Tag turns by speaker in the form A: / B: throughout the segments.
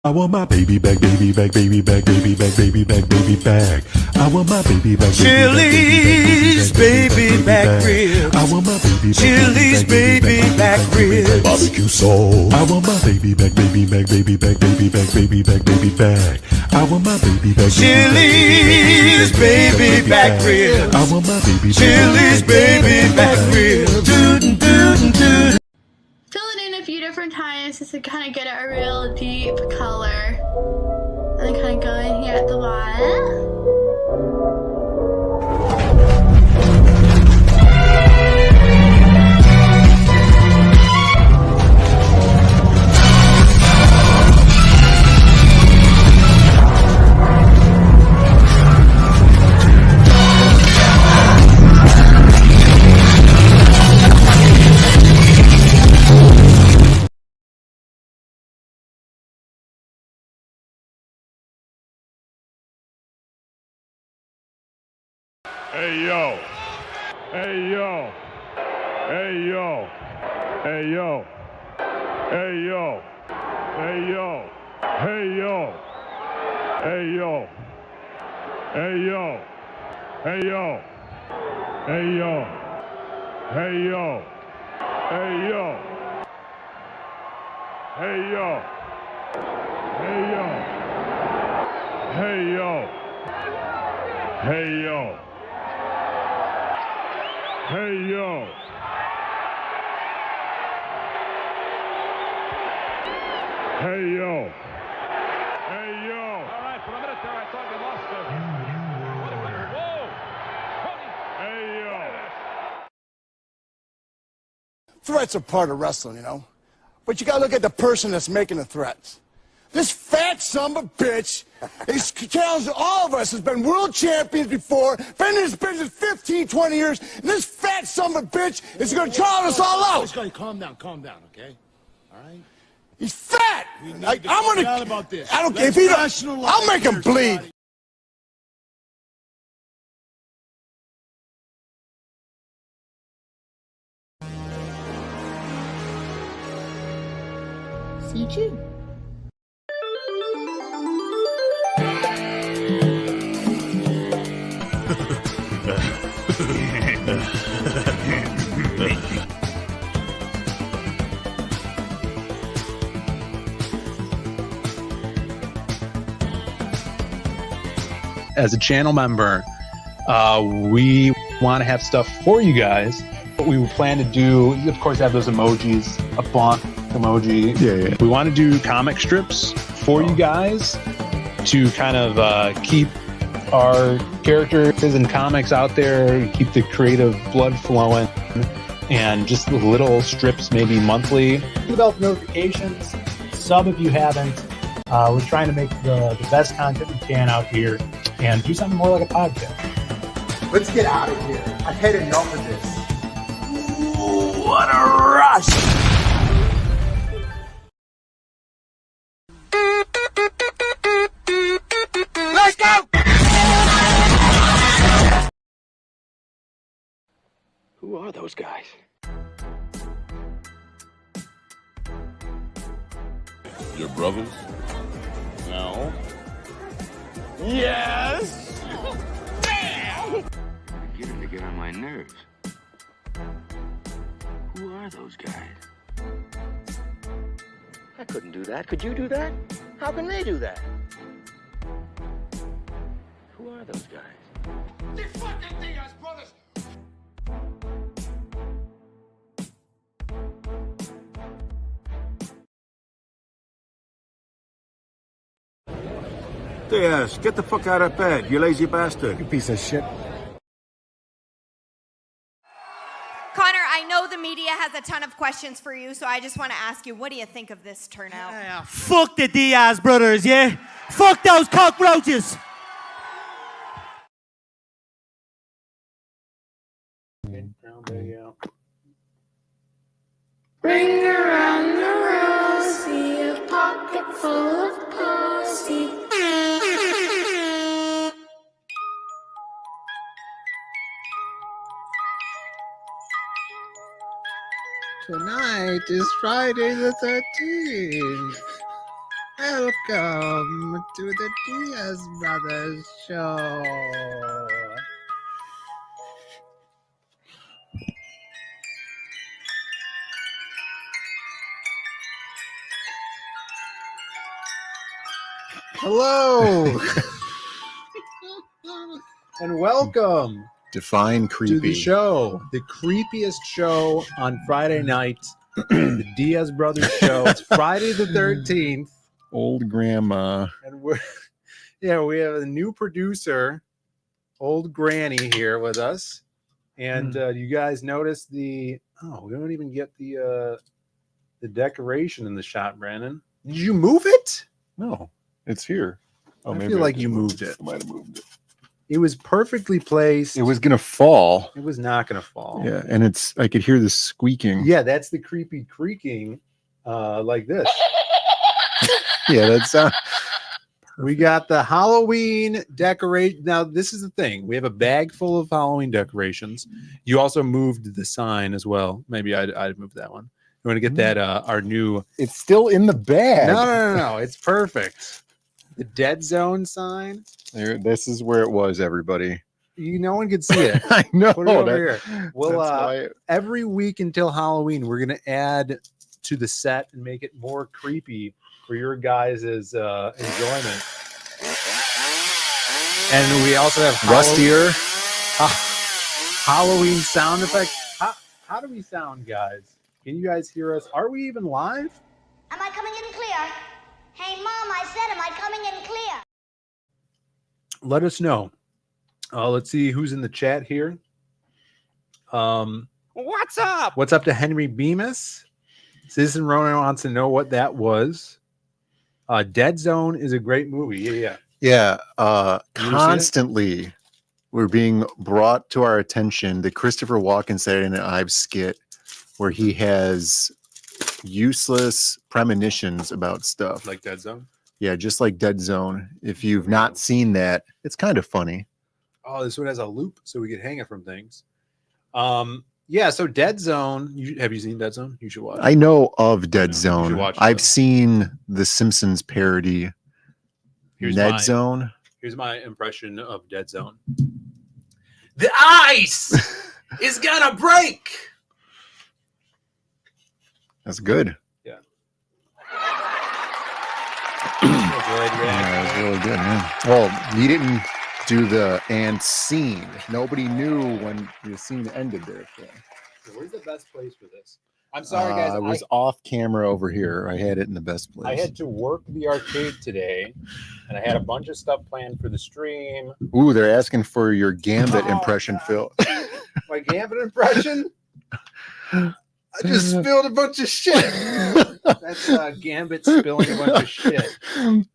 A: I want my baby back, baby back, baby back, baby back, baby back, baby back. I want my baby back,
B: Chili's baby back ribs.
A: I want my baby back,
B: Chili's baby back ribs.
A: barbecue sauce. I want my baby back, baby back, baby back, baby back, baby back, baby back. I want my baby back,
B: Chili's baby back ribs.
A: I want my baby back,
B: Chili's baby back ribs.
C: Fill it in a few different times just to kind of get a real deep color. And then kind of go in here at the bottom.
D: Hey yo, hey yo, hey yo, hey yo, hey yo, hey yo, hey yo, hey yo, hey yo, hey yo, hey yo, hey yo, hey yo, hey yo, hey yo, hey yo, hey yo. Hey yo. Hey yo. Hey yo. All right, for a minute there I thought you lost it. Whoa. Hey yo.
E: Threats are part of wrestling, you know? But you gotta look at the person that's making the threats. This fat son of a bitch is challenging all of us, has been world champions before, been in this business 15, 20 years, and this fat son of a bitch is gonna challenge us all out.
F: Calm down, okay? All right?
E: He's fat!
F: I'm
E: gonna
F: down about this.
E: I don't care if he don't, I'll make him bleed.
C: CG.
G: As a channel member, we want to have stuff for you guys. What we plan to do, of course, have those emojis, a bonk emoji.
A: Yeah.
G: We want to do comic strips for you guys to kind of keep our characters and comics out there, keep the creative blood flowing, and just little strips, maybe monthly.
H: Develop notifications, sub if you haven't. We're trying to make the best content we can out here and do something more like a podcast.
I: Let's get out of here. I've had enough of this. Ooh, what a rush! Let's go!
J: Who are those guys?
D: Your brothers? No. Yes!
J: Beginning to get on my nerves. Who are those guys? I couldn't do that. Could you do that? How can they do that? Who are those guys?
I: The fucking Diaz brothers!
K: Diaz, get the fuck out of bed, you lazy bastard.
E: You piece of shit.
L: Connor, I know the media has a ton of questions for you, so I just want to ask you, what do you think of this turnout?
B: Yeah, fuck the Diaz brothers, yeah? Fuck those cockroaches!
C: Ring around the rosy, a pocket full of pussy.
F: Tonight is Friday the 13th.
M: Welcome to the Diaz Brothers show.
H: Hello, and welcome
N: Define
H: to
N: creepy.
H: the show, the creepiest show on Friday night, the Diaz Brothers show. It's Friday the 13th.
N: Old grandma.
H: And we have a new producer, old granny, here with us. And you guys notice we don't even get the decoration in the shot, Brandon. Did you move it?
N: No, it's here.
H: I feel like you moved it.
N: I might have moved it.
H: It was perfectly placed.
N: It was gonna fall.
H: It was not gonna fall.
N: Yeah, and I could hear the squeaking.
H: Yeah, that's the creepy creaking, like this.
N: Yeah, that's.
H: We got the Halloween decorate. Now, this is the thing. We have a bag full of Halloween decorations. You also moved the sign as well. Maybe I'd move that one. You want to get that? Our new.
N: It's still in the bag.
H: No. It's perfect. The Dead Zone sign.
N: There. This is where it was, everybody.
H: No one can see it.
N: I know.
H: Put it over here. Well, every week until Halloween, we're gonna add to the set and make it more creepy for your guys' enjoyment. And we also have
N: rustier
H: Halloween sound effects. How do we sound, guys? Can you guys hear us? Are we even live?
O: Am I coming in clear? Hey, Mom, I said, am I coming in clear?
H: Let us know. Let's see who's in the chat here.
B: What's up?
H: What's up to Henry Bemis? Citizen Ronan wants to know what that was. Dead Zone is a great movie.
N: Yeah. Constantly we're being brought to our attention the Christopher Walken Saturday Night Live skit where he has useless premonitions about stuff.
H: Like Dead Zone?
N: Yeah, just like Dead Zone. If you've not seen that, it's kind of funny.
H: Oh, this one has a loop so we could hang it from things. Yeah, so Dead Zone. Have you seen Dead Zone? You should watch it.
N: I know of Dead Zone.
H: watch it,
N: I've seen the Simpsons parody. Dead Zone.
H: Here's my impression of Dead Zone. The ice is gonna break.
N: That's good.
H: Yeah.
N: Yeah, it was really good, man. Well, you didn't do the and scene. Nobody knew when the scene ended there. So.
H: Where's the best place for this? I'm sorry, guys.
N: I was off camera over here. I had it in the best place.
H: I had to work the arcade today, and I had a bunch of stuff planned for the stream.
N: Ooh, they're asking for your Gambit impression, Phil.
H: My Gambit impression? I just spilled a bunch of shit. That's Gambit spilling a bunch of shit.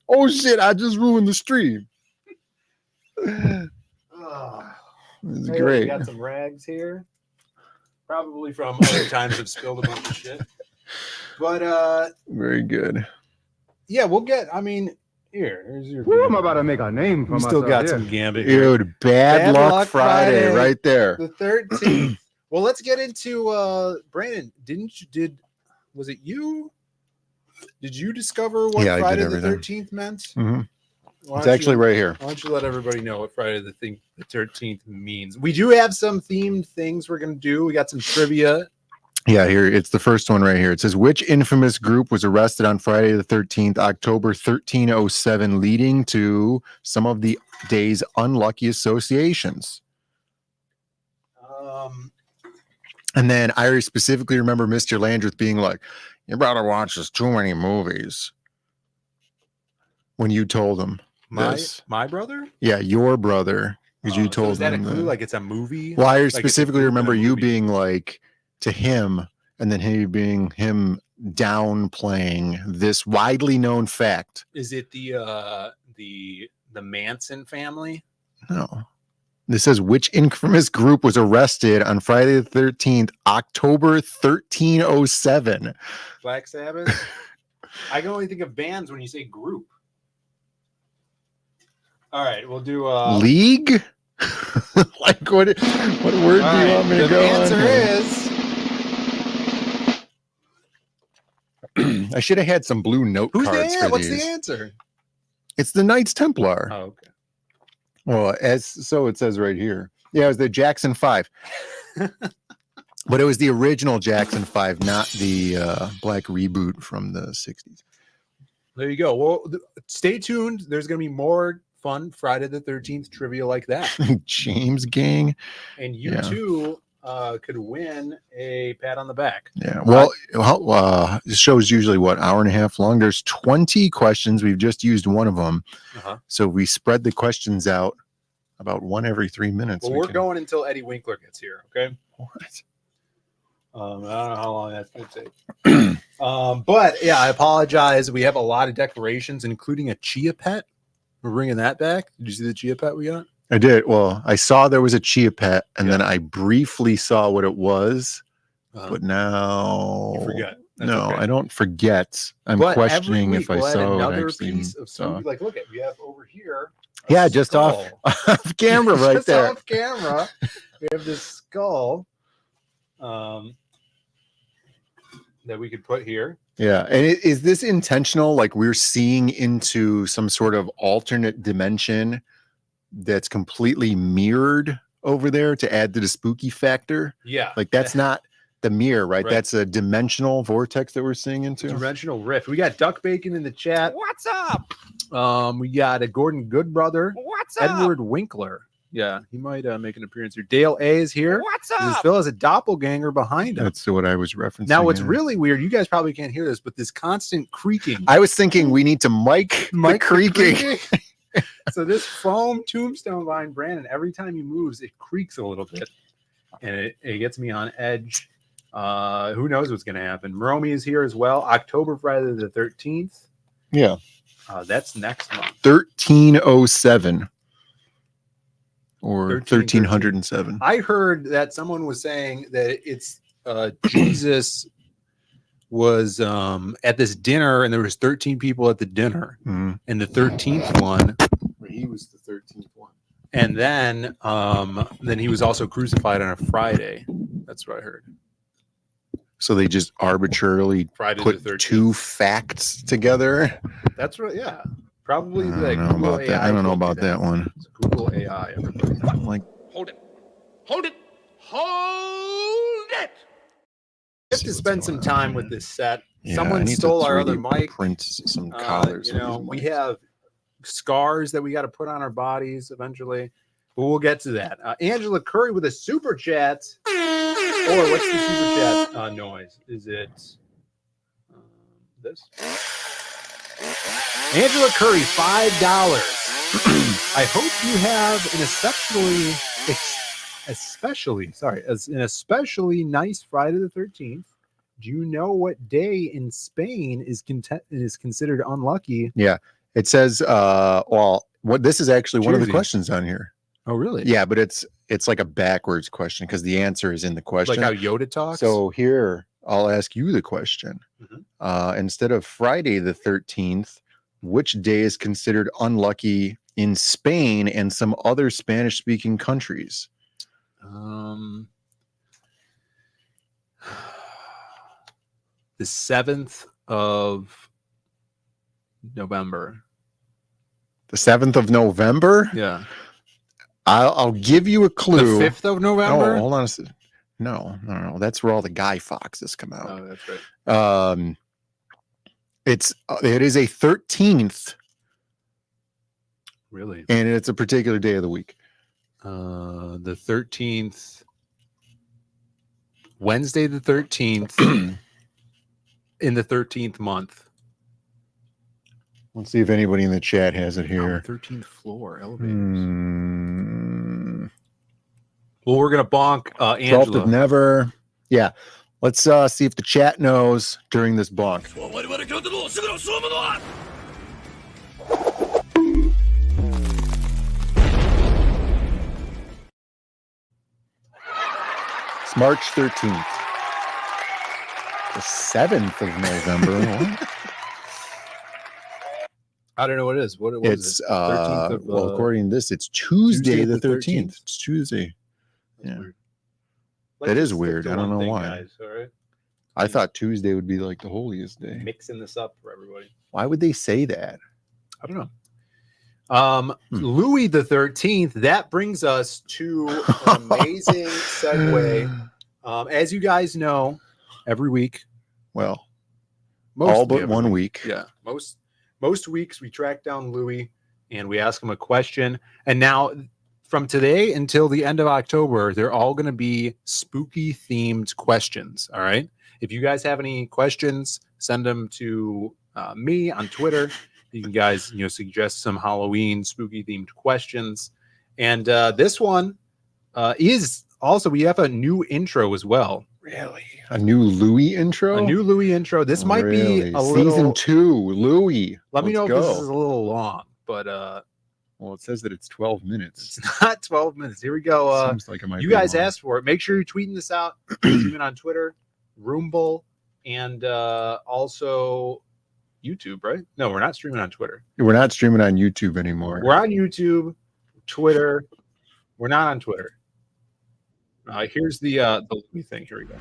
N: Oh, shit. I just ruined the stream. It's great.
H: We got some rags here. Probably from other times I've spilled a bunch of shit. But
N: very good.
H: Yeah, we'll get. I mean, here's your.
P: I'm about to make a name for
H: we
P: myself.
H: Still got
P: here.
H: some Gambit here.
N: Dude, bad luck Friday right there.
H: The 13th. Well, let's get into Brandon. Was it you? Did you discover what Friday the 13th meant?
N: Mm-hmm. It's actually right here.
H: Why don't you let everybody know what Friday the 13th means? We do have some themed things we're going to do. We got some trivia.
N: Yeah, here. It's the first one right here. It says, which infamous group was arrested on Friday the 13th, October 1307, leading to some of the day's unlucky associations? And then I specifically remember Mr. Landreth being like, your brother watches too many movies. When you told him.
H: My brother?
N: Yeah, your brother. Because you told
H: is that
N: him.
H: A clue? Like it's a movie?
N: Well, I
H: like
N: specifically remember you being like to him, and then him downplaying this widely known fact.
H: Is it the Manson family?
N: No. This says which infamous group was arrested on Friday the 13th, October 1307?
H: Black Sabbath? I can only think of bands when you say group. All right, we'll do
N: League? Like what word do you want me to go on?
H: The answer is
N: I should have had some blue note
H: Who's
N: cards
H: the
N: for
H: What's
N: these.
H: the answer?
N: It's the Knights Templar.
H: Oh, okay.
N: Well, so it says right here. Yeah, it was the Jackson 5. But it was the original Jackson 5, not the black reboot from the 60s.
H: There you go. Well, stay tuned. There's going to be more fun Friday the 13th trivia like that.
N: James Gang.
H: And you too could win a pat on the back.
N: Yeah. Well, this show's usually hour and a half long. There's 20 questions. We've just used one of them. So we spread the questions out about one every 3 minutes.
H: Well, we're going until Eddie Winkler gets here. Okay. What? I don't know how long that's going to take. But yeah, I apologize. We have a lot of declarations, including a chia pet. We're bringing that back. Did you see the chia pet we got?
N: I did. Well, I saw there was a chia pet, and then I briefly saw what it was, but now
H: You forget. That's
N: no,
H: okay.
N: I don't forget. I'm
H: But
N: questioning
H: every
N: if I
H: week we'll add
N: saw it
H: another
N: actually.
H: piece of food. Like, look at we have over here.
N: Yeah, just off camera right
H: Just
N: there.
H: off camera, we have this skull that we could put here.
N: Yeah, and is this intentional? Like we're seeing into some sort of alternate dimension that's completely mirrored over there to add to the spooky factor?
H: Yeah,
N: like that's not the mirror, right?
H: Right.
N: That's a dimensional vortex that we're seeing into.
H: Dimensional rift. We got Duck Bacon in the chat.
L: What's up?
H: We got a Gordon Goodbrother.
L: What's up?
H: Edward Winkler. Yeah, he might make an appearance here. Dale A is here.
L: What's
H: This
L: up?
H: Phil has a doppelganger behind him.
N: That's what I was referencing.
H: Now, what's
N: yeah.
H: really weird, you guys probably can't hear this, but this constant creaking.
N: I was thinking we need to mic the creaking.
H: So this foam tombstone vine, Brandon, every time he moves, it creaks a little bit, and it gets me on edge. Who knows what's going to happen? Romy is here as well. October Friday the 13th.
N: Yeah.
H: That's next month.
N: 1307 or
H: 1307.
N: 1307.
H: I heard that someone was saying that it's Jesus was at this dinner, and there was 13 people at the dinner, and the 13th one, he was the 13th one, and then he was also crucified on a Friday. That's what I heard.
N: So they just arbitrarily
H: Friday the
N: put
H: 13th.
N: two facts together.
H: That's right. Yeah, probably.
N: I don't know about that. I don't know about that one.
H: It's Google AI. Everybody.
N: Like,
D: Hold it. Hold it. Hold it.
H: We have to spend some time with this set.
N: yeah, I
H: Someone
N: need
H: stole
N: to
H: our other
N: 3D
H: mic.
N: print some collars.
H: You know, we have scars that we got to put on our bodies eventually, but we'll get to that. Angela Curry with a super chat. Or what's the super chat noise? Is it this? Angela Curry, $5. I hope you have an especially nice Friday the 13th. Do you know what day in Spain is considered unlucky?
N: Yeah, it says. Well, what this is actually one of the
H: Tuesday.
N: questions on here.
H: Oh, really?
N: Yeah, but it's like a backwards question because the answer is in the question.
H: Like how Yoda talks.
N: So here, I'll ask you the question. Instead of Friday the 13th, which day is considered unlucky in Spain and some other Spanish-speaking countries?
H: The 7th of November.
N: The 7th of November?
H: Yeah.
N: I'll give you a clue.
H: The 5th of November?
N: No, hold on a second. No. That's where all the Guy Foxes come out.
H: Oh, that's right.
N: It is a 13th.
H: Really?
N: And it's a particular day of the week.
H: The 13th, Wednesday the 13th, in the 13th month.
N: Let's see if anybody in the chat has it here.
H: 13th floor elevators. Well, we're gonna bonk
N: 12th
H: Angela.
N: of never. Yeah. Let's see if the chat knows during this bonk. It's March 13th. The 7th of November. What?
H: I don't know what it is. What was
N: It's
H: it? 13th of,
N: well, according to this, it's Tuesday the 13th.
H: 13th.
N: It's Tuesday. Yeah.
H: Let's
N: That is
H: just stick
N: weird.
H: to
N: I don't
H: one
N: know
H: thing,
N: why.
H: guys, all right?
N: I thought Tuesday would be like the holiest day.
H: Mixing this up for everybody.
N: Why would they say that?
H: I don't know. Louis the 13th. That brings us to an amazing segue. As you guys know, every week,
N: well,
H: mostly
N: all but
H: every
N: 1 week.
H: Yeah, most weeks we track down Louis and we ask him a question. And now, from today until the end of October, they're all going to be spooky themed questions. All right. If you guys have any questions, send them to me on Twitter. You can guys, suggest some Halloween spooky themed questions. And this one is also, we have a new intro as well.
N: Really? A new Louis intro?
H: A new Louis intro. This might be a little...
N: Season 2, Louis.
H: Let me know if this is a little long, but...
N: well, it says that it's 12 minutes.
H: It's not 12 minutes. Here we go.
N: Seems like it might
H: you
N: be
H: guys
N: long.
H: asked for it. Make sure you're tweeting this out. Stream it on Twitter, Roomble, and also YouTube, right? No, we're not streaming on Twitter.
N: We're not streaming on YouTube anymore.
H: We're on YouTube, Twitter. We're not on Twitter. Here's the Louis thing. Here we go.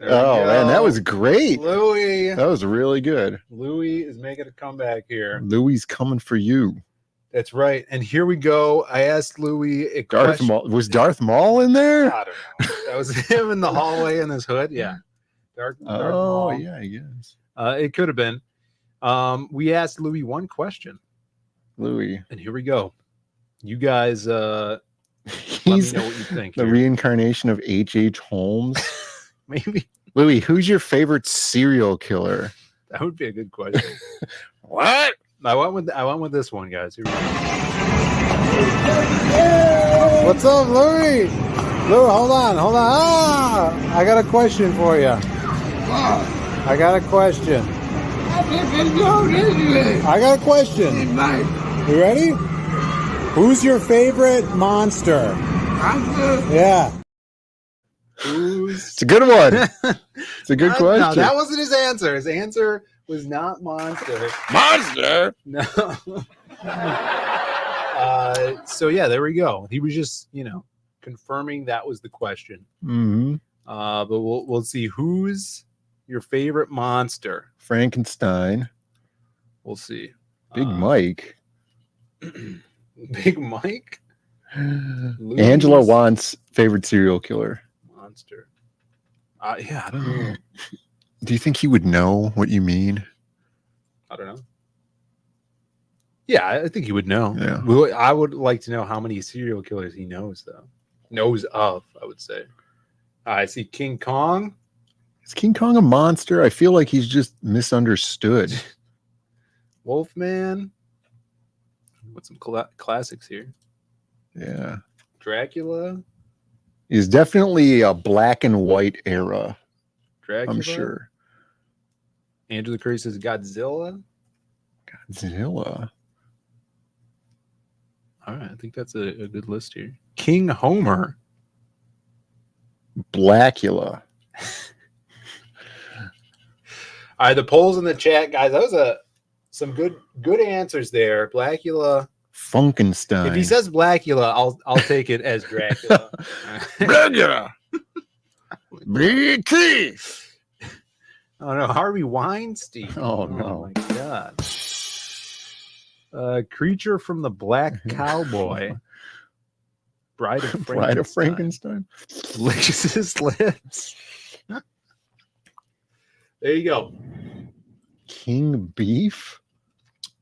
N: Oh, man, that was great.
H: Louis.
N: That was really good.
H: Louis is making a comeback here.
N: Louis coming for you.
H: That's right. And here we go. I asked Louis a question.
N: Was Darth Maul in there?
H: I don't know. That was him in the hallway in his hood. Yeah. Darth Maul.
N: Yeah, I guess.
H: It could have been. We asked Louis one question.
N: Louis.
H: And here we go. You guys let me know what you think.
N: The reincarnation of H.H. Holmes.
H: Maybe.
N: Louis, who's your favorite serial killer?
H: That would be a good question.
N: What?
H: I went with this one, guys. Here we go.
P: What's up, Louis? Louis, hold on. Ah, I got a question for you. I got a question. I got a question. You ready? Who's your favorite monster? Yeah.
N: It's a good one. It's a good question.
H: No, that wasn't his answer. His answer was not monster.
N: Monster?
H: No. So yeah, there we go. He was just, confirming that was the question.
N: Mm-hmm.
H: But we'll see who's your favorite monster.
N: Frankenstein.
H: We'll see.
N: Big Mike.
H: Big Mike.
N: Angela wants favorite serial killer.
H: Monster. Yeah, I don't know.
N: Do you think he would know what you mean?
H: I don't know. Yeah, I think he would know.
N: Yeah.
H: I would like to know how many serial killers he knows, though. Knows of, I would say. I see King Kong.
N: Is King Kong a monster? I feel like he's just misunderstood.
H: Wolfman. What's some classics here?
N: Yeah.
H: Dracula.
N: He's definitely a black and white era.
H: Dracula.
N: I'm sure.
H: Andrew the Curry says Godzilla.
N: Godzilla.
H: All right, I think that's a good list here. King Homer.
N: Blackula.
H: All right, the polls in the chat, guys. That was some good answers there. Blackula.
N: Funkenstein.
H: If he says Blackula, I'll take it as Dracula.
N: Dracula. BT.
H: Oh no, Harvey Weinstein.
N: Oh no.
H: My God. Creature from the Black Cowboy. Bride of Frankenstein.
N: Frankenstein.
H: Licks his lips. There you go.
N: King Beef?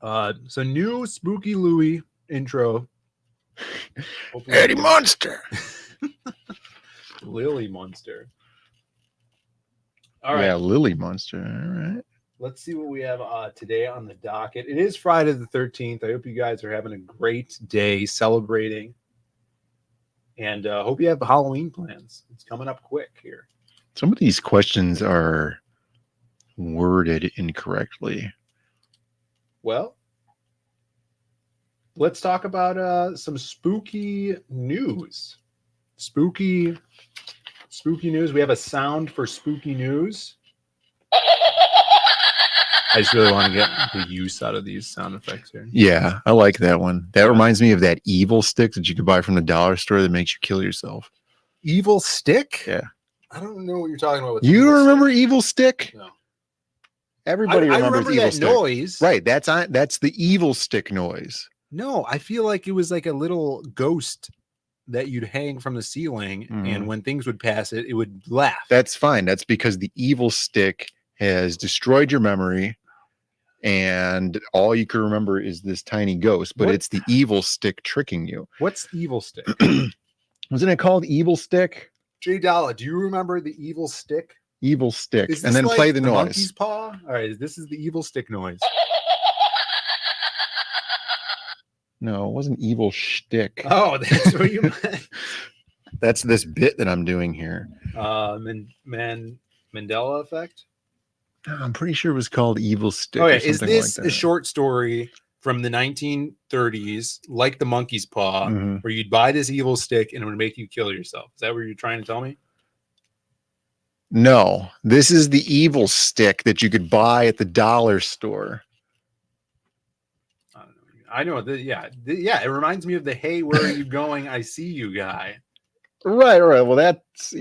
H: So new Spooky Louie intro. Hopefully
N: Eddie Monster.
H: Lily Monster. All right.
N: Yeah, Lily Monster. All right.
H: Let's see what we have today on the docket. It is Friday the 13th. I hope you guys are having a great day celebrating. And hope you have Halloween plans. It's coming up quick here.
N: Some of these questions are worded incorrectly.
H: Well, let's talk about some spooky news. Spooky news. We have a sound for spooky news. I just really want to get the use out of these sound effects here.
N: Yeah, I like that one. That reminds me of that evil stick that you could buy from the dollar store that makes you kill yourself.
H: Evil stick?
N: Yeah.
H: I don't know what you're talking about. With
N: You
H: evil
N: remember
H: stick.
N: Evil Stick?
H: No.
N: Everybody
H: I
N: remembers
H: remember
N: Evil
H: that
N: Stick.
H: noise.
N: Right, that's the evil stick noise.
H: No, I feel like it was like a little ghost that you'd hang from the ceiling, and when things would pass it, it would laugh.
N: That's fine. That's because the evil stick has destroyed your memory, and all you can remember is this tiny ghost, but
H: What?
N: it's the evil stick tricking you.
H: What's evil stick?
N: Wasn't it called Evil Stick?
H: Jay Dalla, do you remember the evil stick?
N: Evil Stick.
H: Is
N: And
H: this
N: then
H: like
N: play the noise.
H: monkey's paw? All right, this is the evil stick noise.
N: No, it wasn't Evil Shtick.
H: Oh, that's what you meant.
N: That's this bit that I'm doing here.
H: Mandela effect?
N: I'm pretty sure it was called Evil Stick.
H: Oh, yeah.
N: Or
H: Is
N: something
H: this
N: like that.
H: a short story from the 1930s, like the monkey's paw,
N: Mhm.
H: where you'd buy this evil stick and it would make you kill yourself? Is that what you're trying to tell me?
N: No, this is the evil stick that you could buy at the dollar store.
H: I know. Yeah. It reminds me of the "Hey, where are you going? I see you" guy.
N: Right. Well, that's,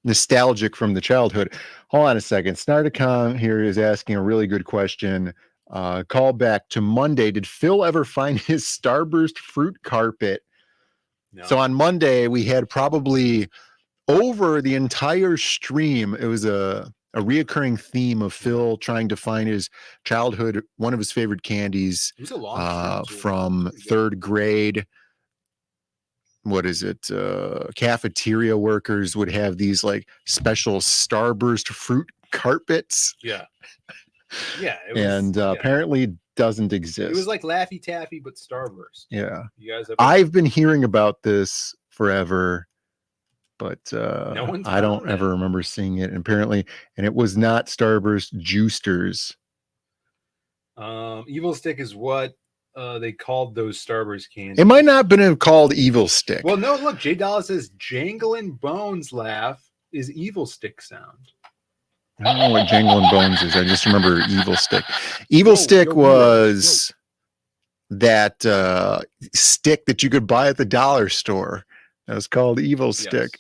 N: nostalgic from the childhood. Hold on a second. Snarticom here is asking a really good question. Call back to Monday. Did Phil ever find his Starburst fruit carpet?
H: No.
N: So on Monday, we had probably over the entire stream, it was a reoccurring theme of Phil trying to find his childhood, one of his favorite candies
H: It was a long stream, too.
N: from third grade. What is it? Cafeteria workers would have these like special Starburst fruit carpets.
H: Yeah. Yeah. It was,
N: And apparently it doesn't exist.
H: it was like Laffy Taffy, but Starburst.
N: Yeah.
H: You guys have
N: I've been hearing about this forever, but
H: No one's
N: I don't
H: found it.
N: ever remember seeing it. And apparently, and it was not Starburst Juicers.
H: Evil stick is what they called those Starburst candies.
N: It might not have been called Evil Stick.
H: Well, no, look, Jay Dollar says jangling bones laugh is evil stick sound.
N: I don't know what Jangling Bones is. I just remember Evil Stick. Evil Stick was that stick that you could buy at the dollar store. That was called Evil Stick.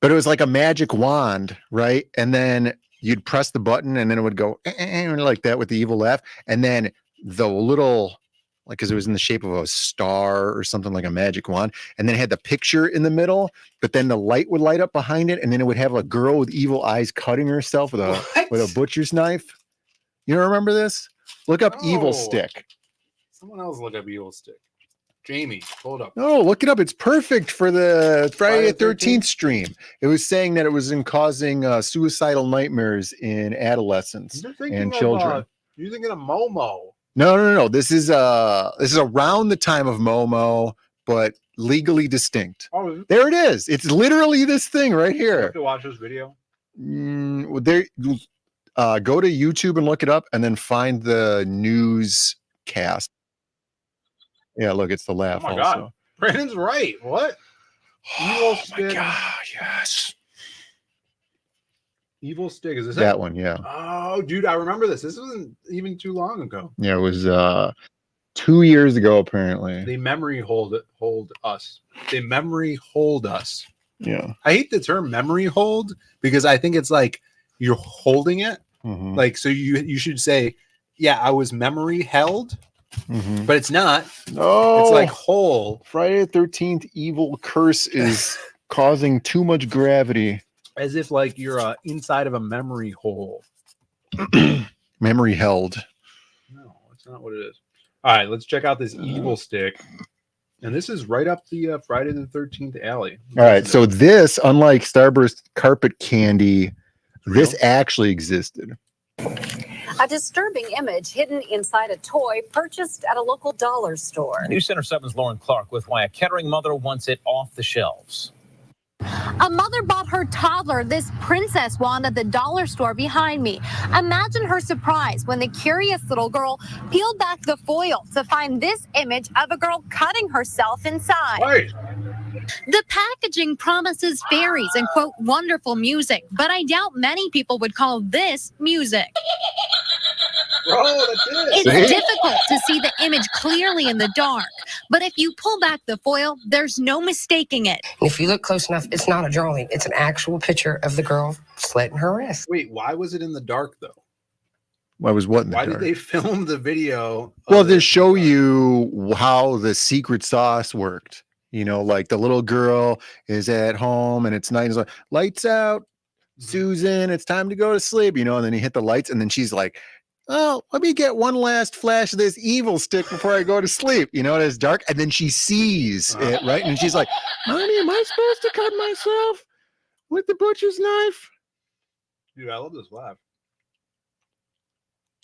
N: But it was like a magic wand, right? And then you'd press the button and then it would go like that with the evil laugh. And then the little, like, because it was in the shape of a star or something, like a magic wand. And then it had the picture in the middle, but then the light would light up behind it. And then it would have a girl with evil eyes cutting herself with a butcher's knife. You don't remember this? Look up Evil Stick.
H: Someone else look up evil stick. Jamie, hold up.
N: No, look it up. It's perfect for the Friday the 13th stream. It was saying that it was in causing suicidal nightmares in adolescents and children.
H: You're thinking of Momo.
N: No. This is around the time of Momo, but legally distinct.
H: Oh,
N: There it is. It's literally this thing right
H: you
N: here.
H: have to watch this video.
N: There, go to YouTube and look it up, and then find the newscast. Yeah, look, it's the laugh.
H: Oh my
N: also.
H: God. Brandon's right. What? Evil stick.
N: Yes.
H: Evil stick. Is this
N: That
H: it?
N: one, yeah.
H: Oh, dude, I remember this. This wasn't even too long ago.
N: Yeah, it was 2 years ago, apparently.
H: They memory hold us. They memory hold us.
N: Yeah.
H: I hate the term memory hold because I think it's like you're holding it.
N: Mhm.
H: Like, so you should say, yeah, I was memory held,
N: Mhm.
H: but it's not.
N: Oh,
H: It's like whole.
N: Friday the 13th evil curse is causing too much gravity.
H: as if like you're inside of a memory hole.
N: Memory held.
H: No, that's not what it is. All right, let's check out this evil stick. And this is right up the Friday the 13th alley.
N: All right, so this, unlike Starburst carpet candy, this actually existed.
Q: A disturbing image hidden inside a toy purchased at a local dollar store.
R: News Center 7's Lauren Clark with why a Kettering mother wants it off the shelves.
S: A mother bought her toddler this princess wand at the dollar store behind me. Imagine her surprise when the curious little girl peeled back the foil to find this image of a girl cutting herself inside.
H: Right.
S: The packaging promises fairies and, quote, wonderful music, but I doubt many people would call this music.
H: Oh, that's it.
S: It's difficult to see the image clearly in the dark, but if you pull back the foil, there's no mistaking it.
T: And if you look close enough, it's not a drawing. It's an actual picture of the girl slitting her wrist.
H: Wait, why was it in the dark, though?
N: Why was what in the
H: Why
N: dark?
H: did they film the video?
N: Well, to show you how the secret sauce worked. You know, like the little girl is at home and it's night. It's like, lights out, Susan, it's time to go to sleep. You know, and then you hit the lights and then she's like, oh, let me get one last flash of this evil stick before I go to sleep. You know, and it's dark. And then she sees it, right? And she's like, Mommy, am I supposed to cut myself with the butcher's knife?
H: Dude, I love this laugh.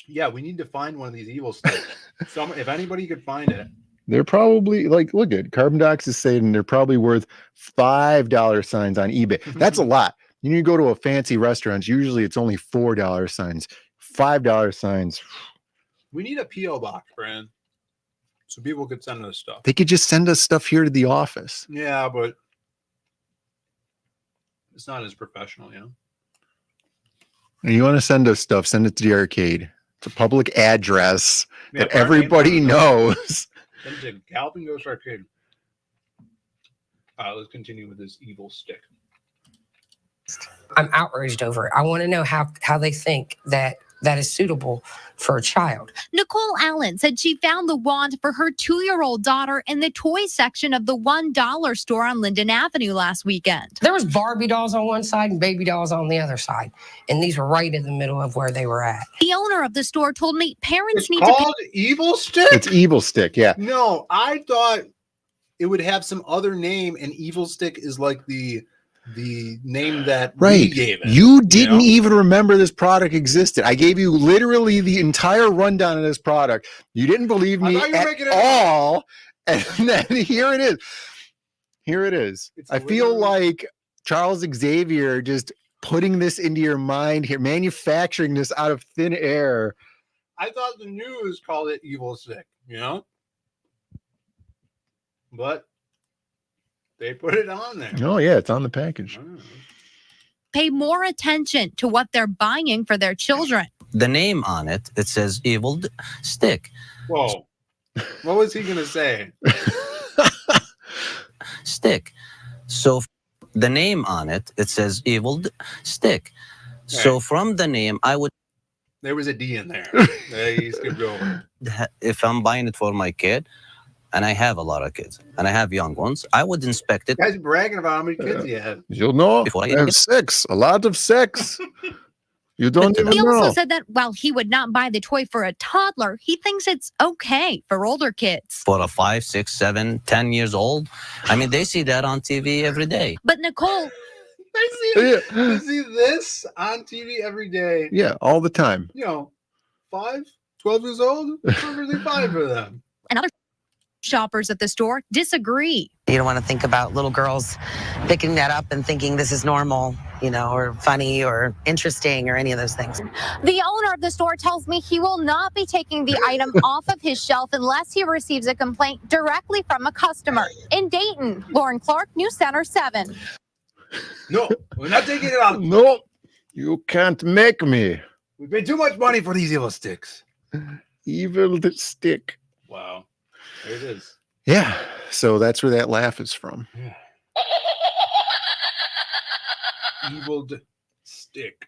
H: Yeah, we need to find one of these evil sticks. If anybody could find it.
N: They're probably like, look at Carbon Docs is saying they're probably worth $5 signs on eBay. That's a lot. You need to go to a fancy restaurant. Usually it's only $4 signs, $5 signs.
H: We need a P.O. box, Brand, so people could send us stuff.
N: They could just send us stuff here to the office.
H: Yeah, but it's not as professional, you know?
N: And you want to send us stuff, send it to the arcade. It's a public address that
H: our
N: everybody
H: name
N: knows.
H: Send it to Galloping Ghost Arcade. Let's continue with this evil stick.
T: I'm outraged over it. I want to know how they think that is suitable for a child.
S: Nicole Allen said she found the wand for her 2-year-old daughter in the toy section of the $1 store on Linden Avenue last weekend.
T: There was Barbie dolls on one side and baby dolls on the other side, and these were right in the middle of where they were at.
S: The owner of the store told me parents need
H: Called
S: to
H: Evil Stick?
N: It's Evil Stick, yeah.
H: No, I thought it would have some other name, and Evil Stick is like the name that we gave it.
N: You didn't even remember this product existed. I gave you literally the entire rundown of this product. You didn't believe me at all. And then here it is. Here it is. I feel like Charles Xavier just putting this into your mind here, manufacturing this out of thin air.
H: I thought the news called it Evil Stick, you know? But they put it on there.
N: Oh, yeah, it's on the package.
S: pay more attention to what they're buying for their children.
U: The name on it, it says Evil Stick.
H: Whoa. What was he going to say?
U: Stick. So the name on it, it says Evil Stick. So from the name, I would...
H: There was a D in there. He skipped over.
U: If I'm buying it for my kid, and I have a lot of kids, and I have young ones, I would inspect it.
H: You guys bragging about how many kids you have.
N: You'll know.
U: Before I
N: I have
U: get-
N: 6. A lot of 6. You don't even
S: He also
N: know.
S: said that while he would not buy the toy for a toddler, he thinks it's okay for older kids.
U: For a 5, 6, 7, 10 years old. I mean, they see that on TV every day.
S: But Nicole...
H: They see this on TV every day.
N: Yeah, all the time.
H: You know, 5, 12 years old, perfectly fine for them.
S: And other shoppers at the store disagree.
V: You don't want to think about little girls picking that up and thinking this is normal, you know, or funny or interesting or any of those things.
S: The owner of the store tells me he will not be taking the item off of his shelf unless he receives a complaint directly from a customer. In Dayton, Lauren Clark, News Center 7.
H: No, we're not taking it off.
N: No, you can't make me.
H: We paid too much money for these evil sticks.
N: Evil stick.
H: Wow. There it is.
N: Yeah, so that's where that laugh is from.
H: Yeah. Evil stick.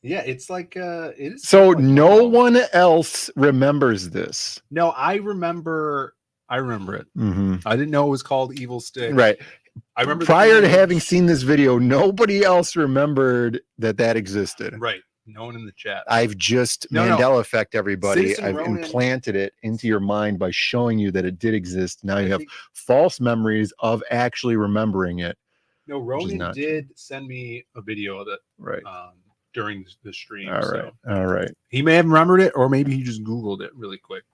H: Yeah, it's like it is.
N: So no one else remembers this.
H: No, I remember it.
N: Mm-hmm.
H: I didn't know it was called Evil Stick.
N: Right.
H: I remember
N: prior to having seen this video, nobody else remembered that existed.
H: Right. No one in the chat.
N: I've just Mandela effect everybody. I've implanted it into your mind by showing you that it did exist. Now you have false memories of actually remembering it.
H: No, Ronan did send me a video of it during the stream.
N: All right.
H: He may have remembered it, or maybe he just Googled it really quick.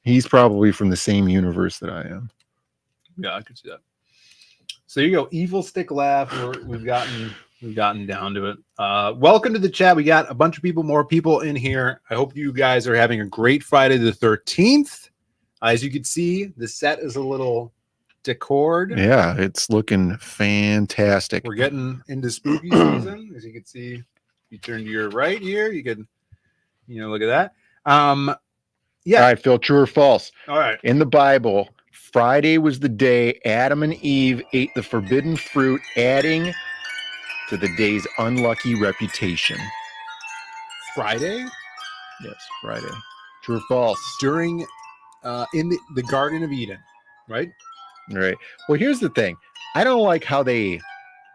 N: He's probably from the same universe that I am.
H: Yeah, I could see that. So there you go. Evil Stick Laugh. We've gotten down to it. Welcome to the chat. We got a bunch of more people in here. I hope you guys are having a great Friday the 13th. As you can see, the set is a little decored.
N: Yeah, it's looking fantastic.
H: We're getting into spooky season. As you can see, if you turn to your right here, you can, look at that. Yeah.
N: All right, Phil, true or false?
H: All right.
N: In the Bible, Friday was the day Adam and Eve ate the forbidden fruit, adding to the day's unlucky reputation.
H: Friday?
N: Yes, Friday. True or false?
H: During in the Garden of Eden, right?
N: Right. Well, here's the thing. I don't like how they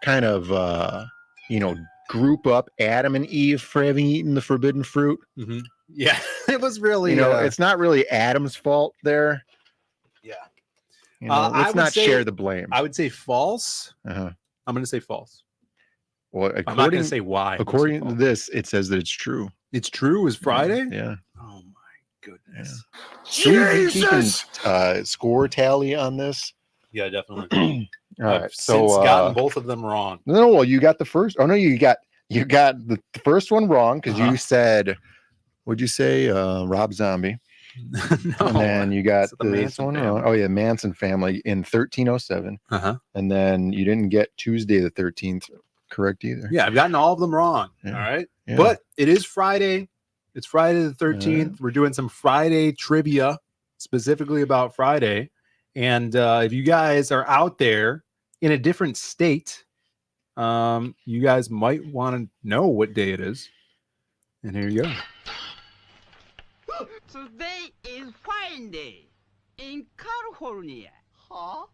N: kind of group up Adam and Eve for having eaten the forbidden fruit.
H: Mm-hmm. Yeah, it was really
N: it's not really Adam's fault there.
H: Yeah.
N: Let's not share the blame.
H: I would say false.
N: Uh-huh.
H: I'm going to say false.
N: Well,
H: I'm not going to say why.
N: According to this, it says that it's true.
H: It's true. Is Friday?
N: Yeah.
H: Oh my goodness.
N: Yeah. Should we be keeping score tally on this?
H: Yeah, definitely.
N: All right.
H: I've since gotten both of them wrong.
N: No, well, you got the first. Oh no, you got the first one wrong because you said, what'd you say, Rob Zombie?
H: No,
N: and then you got this one
H: family.
N: wrong. Oh yeah, Manson family in 1307. And then you didn't get Tuesday the 13th correct either.
H: Yeah, I've gotten all of them wrong.
N: Yeah.
H: All right.
N: Yeah.
H: But it is Friday. It's Friday the 13th. We're doing some Friday trivia specifically about Friday. And if you guys are out there in a different state, you guys might want to know what day it is. And here you go.
A: Today is Friday in California. Huh?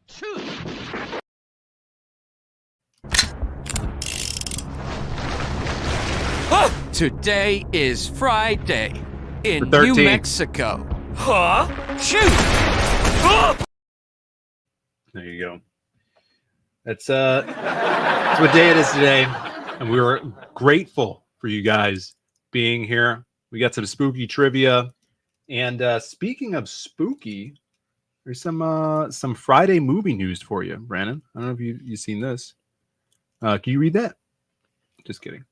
A: True.
G: Today is Friday in
H: The
G: New
H: 13th.
G: Mexico. Huh? Shoot!
H: There you go. That's what day it is today. And we were grateful for you guys being here. We got some spooky trivia. And speaking of spooky, there's some Friday movie news for you, Brandon. I don't know if you've seen this. Can you read that? Just kidding.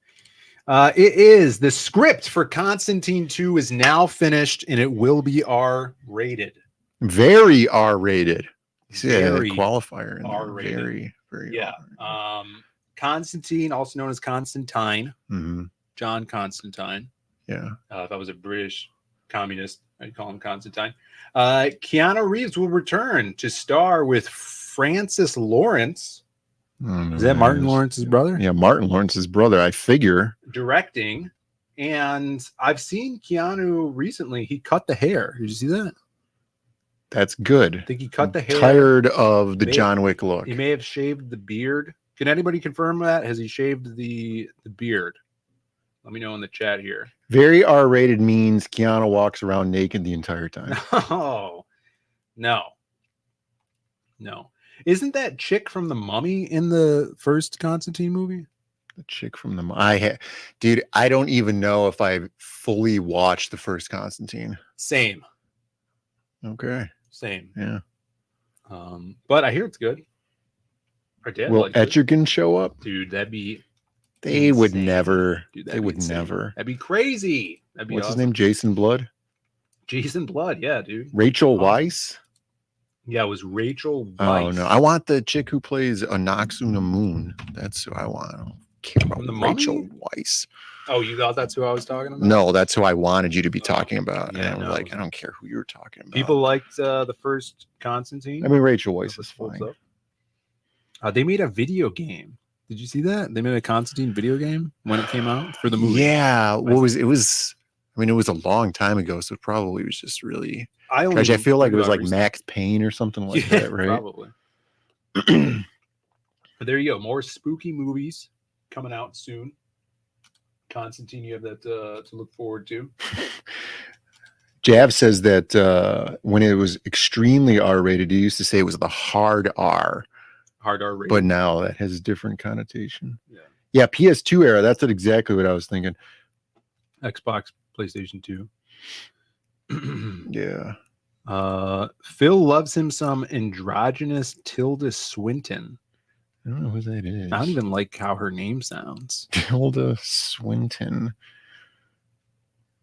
H: It is the script for Constantine 2 is now finished and it will be R-rated.
N: Very R-rated.
H: Very
N: qualifier in there.
H: R-rated.
N: Very, very.
H: Yeah. Constantine, also known as Constantine,
N: Mm-hmm.
H: John Constantine.
N: Yeah.
H: If I was a British communist, I'd call him Constantine. Keanu Reeves will return to star with Francis Lawrence. Is that Martin Lawrence's brother?
N: Yeah, Martin Lawrence's brother, I figure.
H: Directing. And I've seen Keanu recently. He cut the hair. Did you see that?
N: That's good.
H: I think he cut the hair.
N: Tired of the John Wick look.
H: He may have shaved the beard. Can anybody confirm that? Has he shaved the beard? Let me know in the chat here.
N: Very R-rated means Keanu walks around naked the entire time.
H: Oh, no. Isn't that chick from The Mummy in the first Constantine movie?
N: The chick from the dude, I don't even know if I fully watched the first Constantine.
H: Same.
N: Okay.
H: Same.
N: Yeah.
H: But I hear it's good. Our dad
N: Will
H: likes it.
N: Etrigan show up?
H: Dude, that'd be
N: They would
H: insane.
N: never.
H: Dude,
N: They would never.
H: That'd be crazy. That'd be
N: What's
H: awesome.
N: his name? Jason Blood?
H: Jason Blood, yeah, dude.
N: Rachel Weisz?
H: Yeah, it was Rachel Weisz.
N: Oh no, I want the chick who plays Anaxuna Moon. That's who I want. I don't care about
H: From The Mummy?
N: Rachel Weisz.
H: Oh, you thought that's who I was talking about?
N: No, that's who I wanted you to be talking about.
H: yeah,
N: and I was
H: no.
N: like, I don't care who you're talking about.
H: People liked the first Constantine.
N: I mean, Rachel Weisz is
H: Holds
N: fine.
H: up. They made a video game. Did you see that? They made a Constantine video game when it came out for the movie.
N: Yeah, what was it? Was I mean, it was a long time ago, so it probably was just really.
H: I
N: Gosh, I feel like it
H: heard
N: was
H: about
N: like
H: recently.
N: Max Payne or something like
H: Yeah,
N: that, right?
H: probably. But there you go. More spooky movies coming out soon. Constantine, you have that to look forward to.
N: Jav says that when it was extremely R-rated, he used to say it was the hard R.
H: Hard R rated.
N: But now that has a different connotation. Yeah, PS2 era. That's exactly what I was thinking.
H: Xbox, PlayStation 2.
N: Yeah.
H: Phil loves him some androgynous Tilda Swinton.
N: I don't know who that is.
H: I don't even like how her name sounds.
N: Tilda Swinton.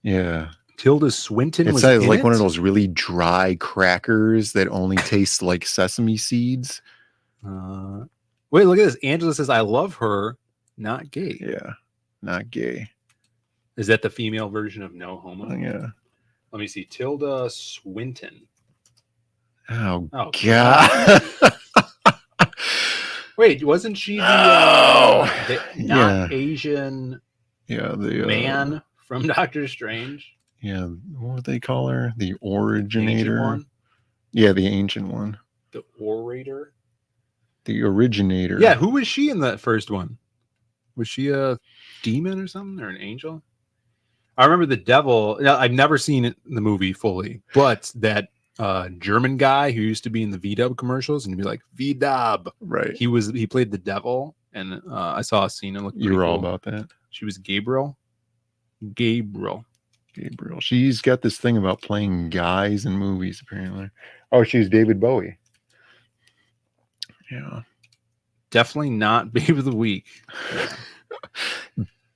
N: Yeah.
H: Tilda Swinton
N: It's
H: was
N: like
H: in
N: one
H: it?
N: of those really dry crackers that only taste like sesame seeds.
H: Wait, look at this. Angela says, I love her, not gay.
N: Yeah, not gay.
H: Is that the female version of no homo?
N: Yeah.
H: Let me see. Tilda Swinton.
N: Oh,
H: Oh,
N: God.
H: Wait, wasn't she the not
N: Yeah.
H: Asian
N: Yeah, the
H: man from Doctor Strange?
N: Yeah, what would they call her? The
H: Ancient
N: originator.
H: one?
N: Yeah, the ancient one.
H: The orator?
N: The originator.
H: Yeah, who was she in that first one? Was she a demon or something, or an angel? I remember the devil. I've never seen it in the movie fully, but that German guy who used to be in the VW commercials and he'd be like VW.
N: Right.
H: He played the devil, and I saw a scene and looked.
N: You were
H: pretty
N: all
H: cool.
N: about that.
H: She was Gabriel. Gabriel.
N: She's got this thing about playing guys in movies, apparently. Oh, she's David Bowie. Yeah.
H: Definitely not Babe of the Week.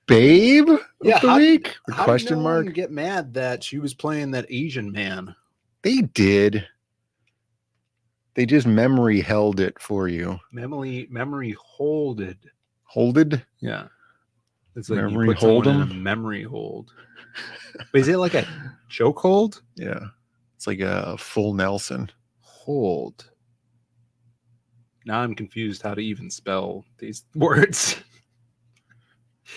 N: Babe of
H: Yeah,
N: the week?
H: How
N: Question
H: did no
N: mark?
H: one get mad that she was playing that Asian man?
N: They did. They just memory held it for you.
H: Memory holded.
N: Holded?
H: Yeah. It's like
N: Memory
H: you put someone in a
N: hold'em?
H: memory hold. But is it like a choke hold?
N: Yeah. It's like a full Nelson.
H: Hold. Now I'm confused how to even spell these words.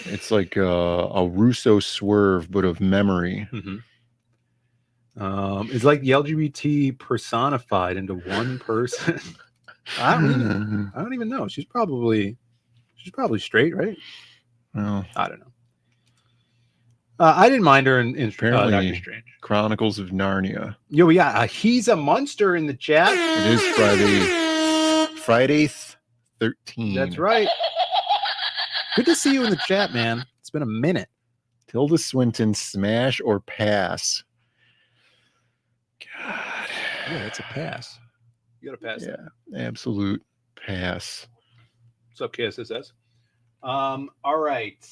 N: It's like a Russo swerve, but of memory.
H: It's like the LGBT personified into one person. I don't even know. She's probably straight, right?
N: Well,
H: I don't know. I didn't mind her in
N: apparently
H: Doctor Strange.
N: Chronicles of Narnia.
H: Yo, yeah, he's a monster in the chat.
N: It is Friday 13.
H: That's right. Good to see you in the chat, man. It's been a minute.
N: Tilda Swinton, smash or pass?
H: Yeah, it's a pass. You got to pass.
N: Yeah, absolute pass.
H: What's up, KSSS? All right.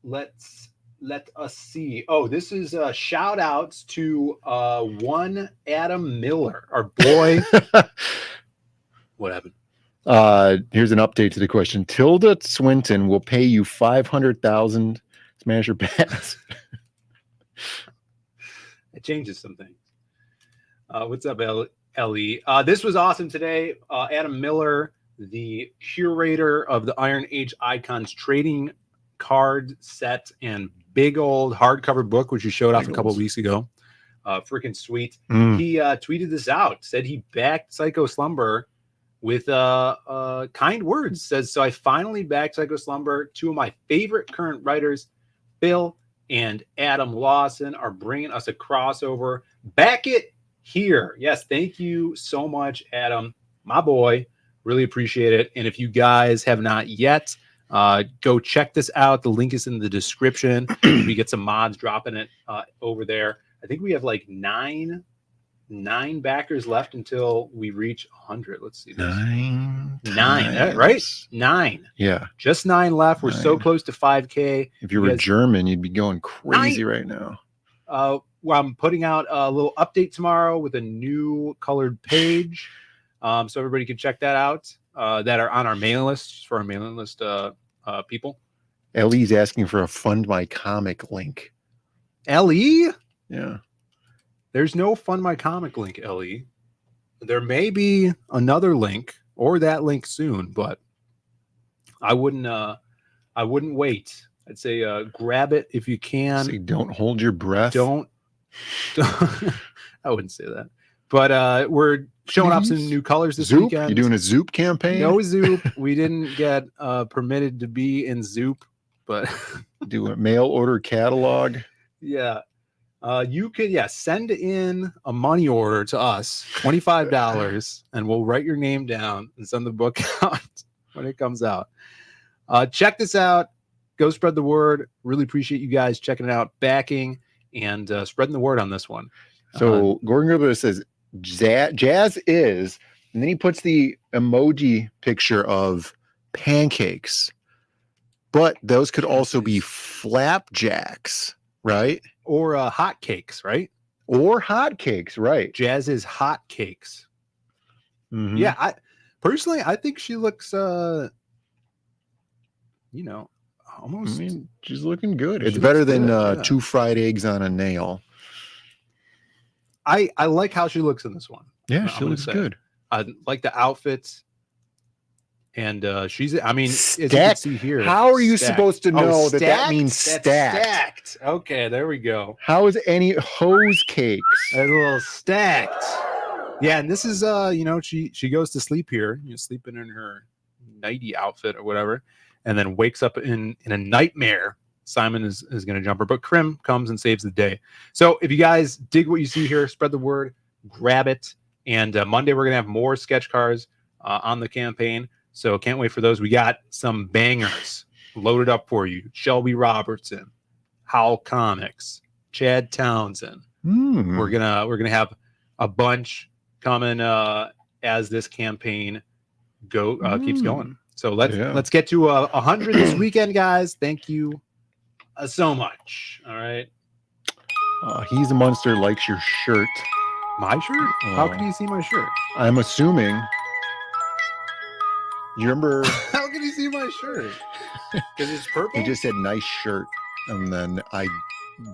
H: Let us see. Oh, this is shout outs to one Adam Miller, our boy. What happened?
N: Here's an update to the question. Tilda Swinton will pay you 500,000 smash or pass.
H: It changes some things. What's up, Ellie? This was awesome today. Adam Miller, the curator of the Iron Age Icons trading card set and big old hardcover book, which you showed off a couple of weeks ago. Freaking sweet. He tweeted this out, said he backed Psycho Slumber with kind words. Says, so I finally backed Psycho Slumber. Two of my favorite current writers, Bill and Adam Lawson, are bringing us a crossover. Back it here. Yes, thank you so much, Adam, my boy. Really appreciate it. And if you guys have not yet, go check this out. The link is in the description. We get some mods dropping it over there. I think we have like nine backers left until we reach 100. Let's see.
N: Nine,
H: right? 9.
N: Yeah.
H: Just 9 left. We're so close to 5K.
N: If you were German, you'd be going crazy right now.
H: Well, I'm putting out a little update tomorrow with a new colored page. So everybody can check that out that are on our mailing list for our mailing list people.
N: Ellie's asking for a Fund My Comic link.
H: Ellie?
N: Yeah.
H: There's no Fund My Comic link, Ellie. There may be another link or that link soon, but I wouldn't wait. I'd say grab it if you can.
N: Say don't hold your breath.
H: Don't I wouldn't say that. But we're showing up some new colors this
N: Zoop?
H: weekend.
N: You doing a Zoop campaign?
H: No Zoop. We didn't get permitted to be in Zoop, but
N: do a mail order catalog.
H: Yeah. You could send in a money order to us, $25, and we'll write your name down and send the book out when it comes out. Check this out. Go spread the word. Really appreciate you guys checking it out, backing, and spreading the word on this one.
N: So Gordon Gerber says jazz is, and then he puts the emoji picture of pancakes, but those could also be flapjacks, right?
H: Or hot cakes, right?
N: Or hot cakes, right?
H: Jazz is hot cakes.
N: Mhm.
H: Yeah, I personally think she looks almost.
N: I mean, she's looking good. It's better than 2 fried eggs on a nail.
H: I like how she looks in this one.
N: Yeah, she looks good.
H: I like the outfits. And she's, I mean, as you can
N: Stacked.
H: see here.
N: How are you
H: stacked.
N: supposed to know that
H: stacked?
N: means
H: That's
N: stacked?
H: stacked. Okay, there we go.
N: How is any hose cakes?
H: A little stacked. Yeah, and this is she goes to sleep here, sleeping in her nighty outfit or whatever, and then wakes up in a nightmare. Simon is going to jump her, but Krim comes and saves the day. So if you guys dig what you see here, spread the word, grab it. And Monday we're going to have more sketch cards on the campaign. So can't wait for those. We got some bangers loaded up for you. Shelby Robertson, Howl Comics, Chad Townsend. We're gonna have a bunch coming as this campaign keeps going. So let's get to 100 this weekend, guys. Thank you so much. All right.
N: He's a monster. Likes your shirt.
H: My shirt? How can you see my shirt?
N: I'm assuming. You remember?
H: How can you see my shirt? Because it's purple.
N: He just said nice shirt, and then I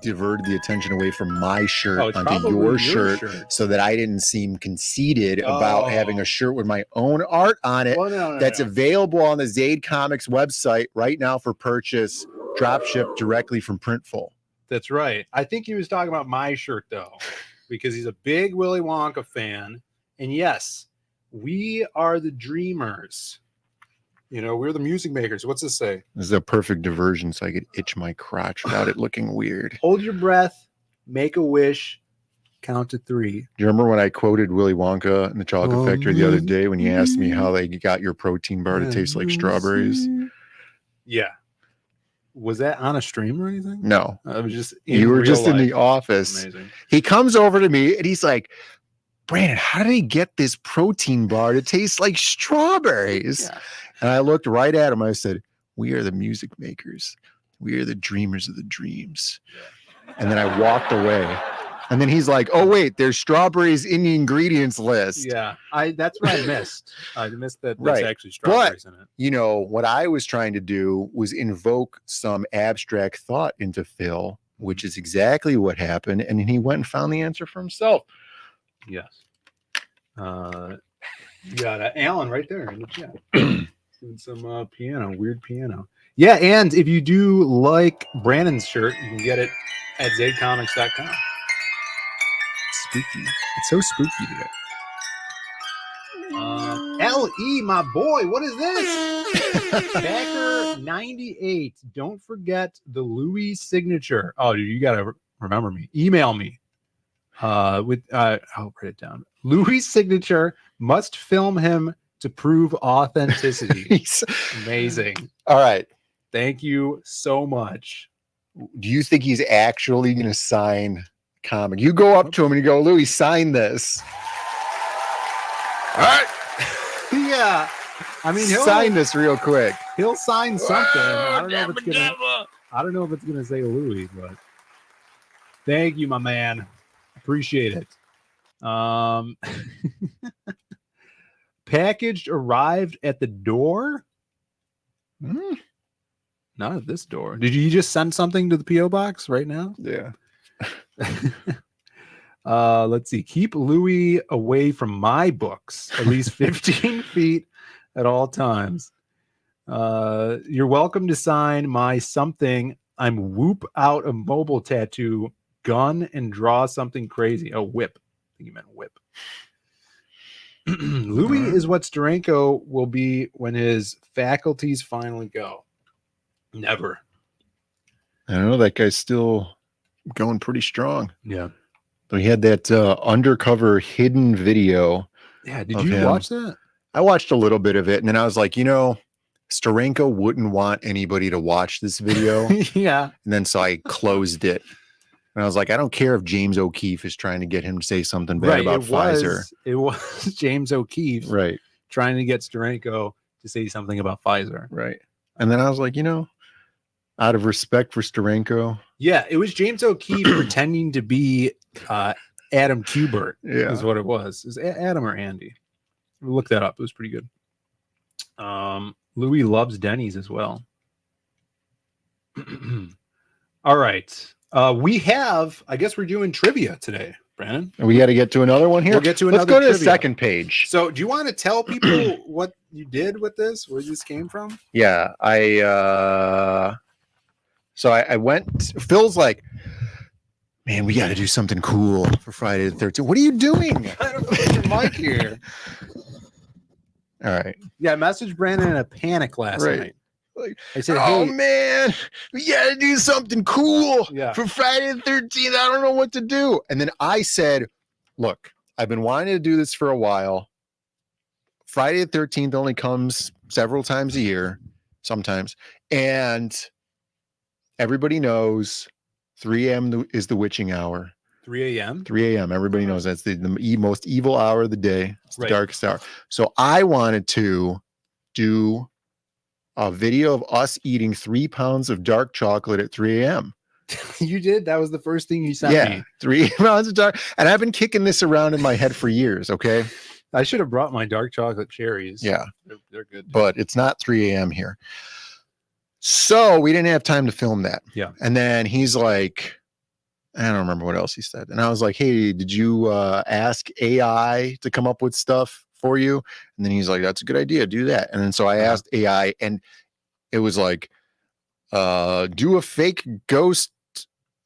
N: diverted the attention away from my shirt onto your shirt, so that I didn't seem conceited about having a shirt with my own art on it.
H: Well,
N: that's available on the Zaid Comics website right now for purchase, drop ship directly from Printful.
H: That's right. I think he was talking about my shirt though, because he's a big Willy Wonka fan, and yes, we are the dreamers. We're the music makers. What's this say?
N: This is a perfect diversion, so I could itch my crotch without it looking weird.
H: Hold your breath, make a wish, count to 3.
N: Do you remember when I quoted Willy Wonka and the Chocolate Factory the other day when you asked me how they got your protein bar to taste like strawberries?
H: Yeah. Was that on a stream or anything?
N: No.
H: I was just
N: you were just in the office.
H: Amazing.
N: He comes over to me and he's like, Brandon, how did he get this protein bar to taste like strawberries? Yeah. And I looked right at him. I said, we are the music makers. We are the dreamers of the dreams. And then I walked away. And then he's like, oh, wait, there's strawberries in the ingredients list.
H: Yeah, that's what I missed. I missed that there's actually strawberries in it.
N: What I was trying to do was invoke some abstract thought into Phil, which is exactly what happened. And he went and found the answer for himself.
H: Yes. You got Alan right there in the chat. Doing some piano, weird piano. Yeah, and if you do like Brandon's shirt, you can get it at zaidcomics.com. It's spooky. It's so spooky today. LE, my boy, what is this? Backer 98. Don't forget the Louis signature. Oh, dude, you gotta remember me. Email me. I'll write it down. Louis signature, must film him to prove authenticity. Amazing.
N: All right.
H: Thank you so much.
N: Do you think he's actually going to sign comic? You go up to him and you go, Louis, sign this. All right.
H: Yeah. I mean, he'll
N: sign this real quick.
H: He'll sign something. I don't know if it's gonna say Louis, but thank you, my man. Appreciate it. Packaged arrived at the door. Not at this door. Did you just send something to the P.O. box right now?
N: Yeah.
H: Let's see. Keep Louis away from my books, at least 15 feet at all times. You're welcome to sign my something. I'm whoop out a mobile tattoo, gun, and draw something crazy. Oh, whip. I think you meant whip. Louis is what Steranko will be when his faculties finally go. Never.
N: I don't know. That guy's still going pretty strong.
H: Yeah.
N: So he had that undercover hidden video.
H: Yeah. Did you watch that?
N: I watched a little bit of it, and then I was like, Steranko wouldn't want anybody to watch this video.
H: Yeah.
N: And then so I closed it. And I was like, I don't care if James O'Keefe is trying to get him to say something bad about Pfizer.
H: It was James O'Keefe
N: Right.
H: trying to get Steranko to say something about Pfizer.
N: Right. And then I was like, out of respect for Steranko.
H: Yeah, it was James O'Keefe pretending to be Adam Kubert.
N: Yeah.
H: Is what it was. Is Adam or Andy? Look that up. It was pretty good. Louis loves Denny's as well. All right. We have, I guess we're doing trivia today, Brandon.
N: We got to get to another one here.
H: We'll get to another
N: Let's go to the
H: trivia.
N: second page.
H: So do you want to tell people what you did with this, where this came from?
N: Yeah. I went, Phil's like, man, we got to do something cool for Friday the 13th. What are you doing?
H: I don't know your mic here.
N: All right.
H: Yeah, I messaged Brandon in a panic last night.
N: Like,
H: I said,
N: oh
H: hey,
N: man, we gotta do something cool
H: Yeah.
N: for Friday the 13th. I don't know what to do. And then I said, look, I've been wanting to do this for a while. Friday the 13th only comes several times a year, sometimes. And everybody knows 3 a.m. is the witching hour.
H: 3 a.m.
N: 3 a.m. Everybody knows that's the most evil hour of the day. It's the
H: Right.
N: darkest hour. So I wanted to do a video of us eating 3 pounds of dark chocolate at 3 a.m.
H: You did? That was the first thing you sent
N: Yeah,
H: me.
N: 3 pounds of dark. And I've been kicking this around in my head for years, okay?
H: I should have brought my dark chocolate cherries.
N: Yeah.
H: They're good.
N: But it's not 3 a.m. here. So we didn't have time to film that.
H: Yeah.
N: And then he's like, I don't remember what else he said. And I was like, hey, did you ask AI to come up with stuff for you? And then he's like, that's a good idea. Do that. And then so I asked AI, and it was like, do a fake ghost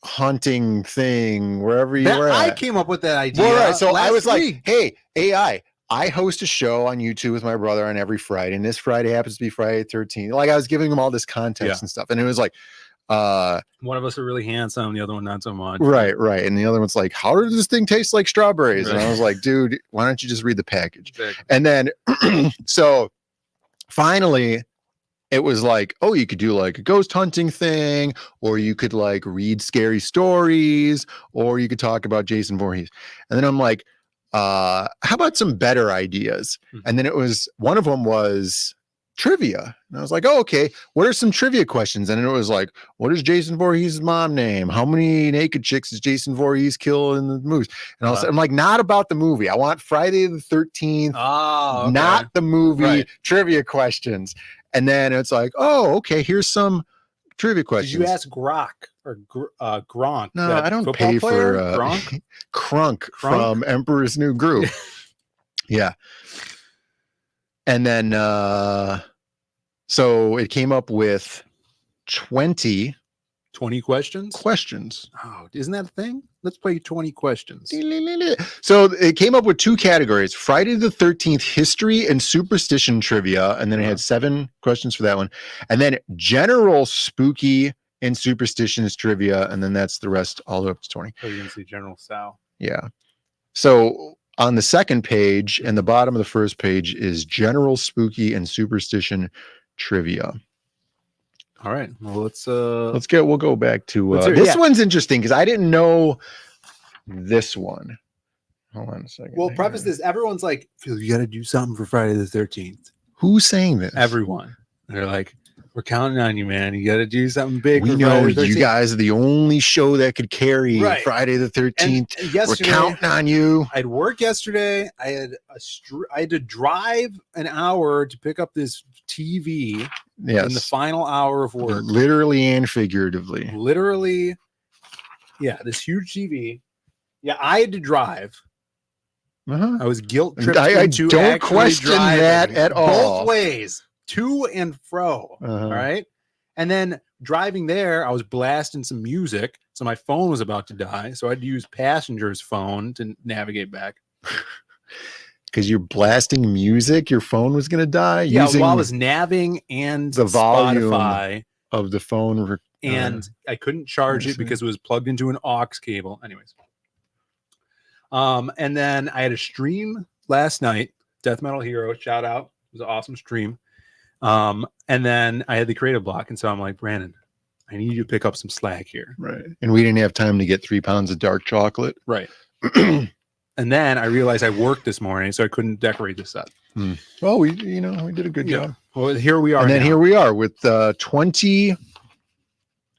N: hunting thing wherever you were
H: I
N: at.
H: came up with that idea.
N: Well, right. So I
H: last
N: was like,
H: week.
N: hey, AI, I host a show on YouTube with my brother on every Friday, and this Friday happens to be Friday 13th. Like I was giving him all this context and stuff. And it was like,
H: one of us are really handsome, the other one not so much.
N: right. And the other one's like, how does this thing taste like strawberries? And I was like, dude, why don't you just read the package?
H: Exactly.
N: And then, so finally, it was like, oh, you could do like a ghost hunting thing, or you could like read scary stories, or you could talk about Jason Voorhees. And then I'm like, how about some better ideas? And then it was, one of them was trivia. And I was like, oh, okay, what are some trivia questions? And it was like, what is Jason Voorhees' mom name? How many naked chicks does Jason Voorhees kill in the movies? And I'm like, not about the movie. I want Friday the 13th, not the movie trivia questions. And then it's like, oh, okay, here's some trivia questions.
H: Did you ask Grok or Gronk?
N: No,
H: that
N: I don't
H: football
N: pay
H: player?
N: for
H: Gronk.
N: Crunk from Emperor's New Groove. Yeah. And then so it came up with 20
H: questions. Oh, isn't that a thing? Let's play 20 questions.
N: So it came up with 2 categories: Friday the 13th history and superstition trivia, and then it had 7 questions for that one, and then general spooky and superstitions trivia, and then that's the rest all the way up to 20.
H: Oh, you're gonna see General Sal.
N: Yeah. So on the second page and the bottom of the first page is general spooky and superstition trivia.
H: All right. Well,
N: we'll go back to this one's interesting because I didn't know this one. Hold on a second.
H: Well, preface this. Everyone's like, Phil, you got to do something for Friday the 13th.
N: Who's saying this?
H: Everyone. They're like, we're counting on you, man. You got to do something big.
N: We
H: for
N: know
H: Friday the
N: you
H: 13th.
N: guys are the only show that could carry Friday the 13th.
H: And
N: We're
H: yesterday,
N: counting on you.
H: I'd work yesterday. I had to drive an hour to pick up this TV in the final hour of work.
N: Literally and figuratively.
H: Literally, yeah, this huge TV. Yeah, I had to drive. I was guilt tripped
N: I
H: into
N: don't
H: actually
N: question
H: driving
N: that at all.
H: Both ways, to and fro. All right. And then driving there, I was blasting some music. So my phone was about to die. So I had to use passenger's phone to navigate back.
N: Because you're blasting music, your phone was going to die.
H: Yeah,
N: using
H: while I was nabbing and
N: the volume
H: Spotify,
N: of the phone,
H: and I couldn't charge it because it was plugged into an aux cable. Anyways, and then I had a stream last night. Death Metal Hero, shout out! It was an awesome stream. And then I had the creative block, and so I'm like, Brandon, I need you to pick up some slack here.
N: Right. And we didn't have time to get 3 pounds of dark chocolate.
H: Right. And then I realized I worked this morning, so I couldn't decorate the set.
N: Well, we did a good job.
H: Well, here we are.
N: And then
H: now.
N: here we are with 20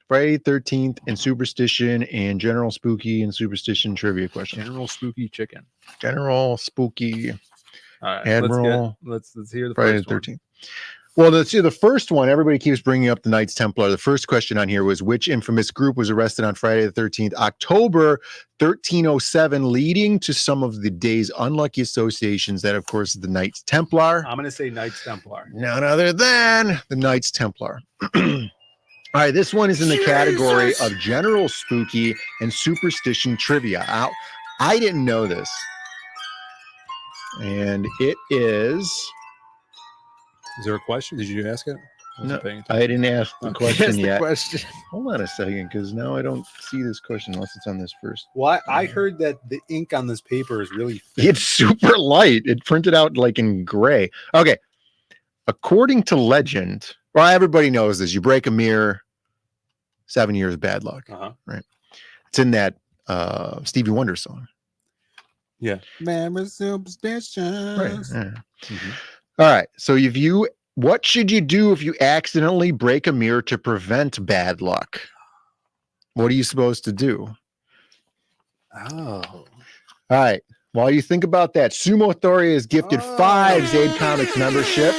N: Friday 13th and Superstition and General Spooky and Superstition trivia questions.
H: General Spooky Chicken.
N: General Spooky.
H: All right,
N: Admiral.
H: Let's hear the
N: Friday
H: first
N: the
H: one.
N: 13th. Well, let's see. The first one, everybody keeps bringing up the Knights Templar. The first question on here was, which infamous group was arrested on Friday the 13th, October 1307, leading to some of the day's unlucky associations? That, of course, is the Knights Templar.
H: I'm going to say Knights Templar.
N: None other than the Knights Templar. All right, this one is in the category of General Spooky and Superstition trivia. I didn't know this. And it is...
H: Is there a question? Did you ask it?
N: No, I didn't ask the
H: Okay.
N: question
H: Ask the
N: yet.
H: question.
N: Hold on a second, because now I don't see this question unless it's on this first.
H: Well, I heard that the ink on this paper is really thin.
N: It's super light. It printed out like in gray. Okay. According to legend, well, everybody knows this. You break a mirror, 7 years of bad luck. Right. It's in that Stevie Wonder song.
H: Yeah. Memory superstitions.
N: Right. Yeah. All right. So what should you do if you accidentally break a mirror to prevent bad luck? What are you supposed to do?
H: Oh.
N: All right. While you think about that, Sumo Authority has gifted 5 Zaid Comics memberships.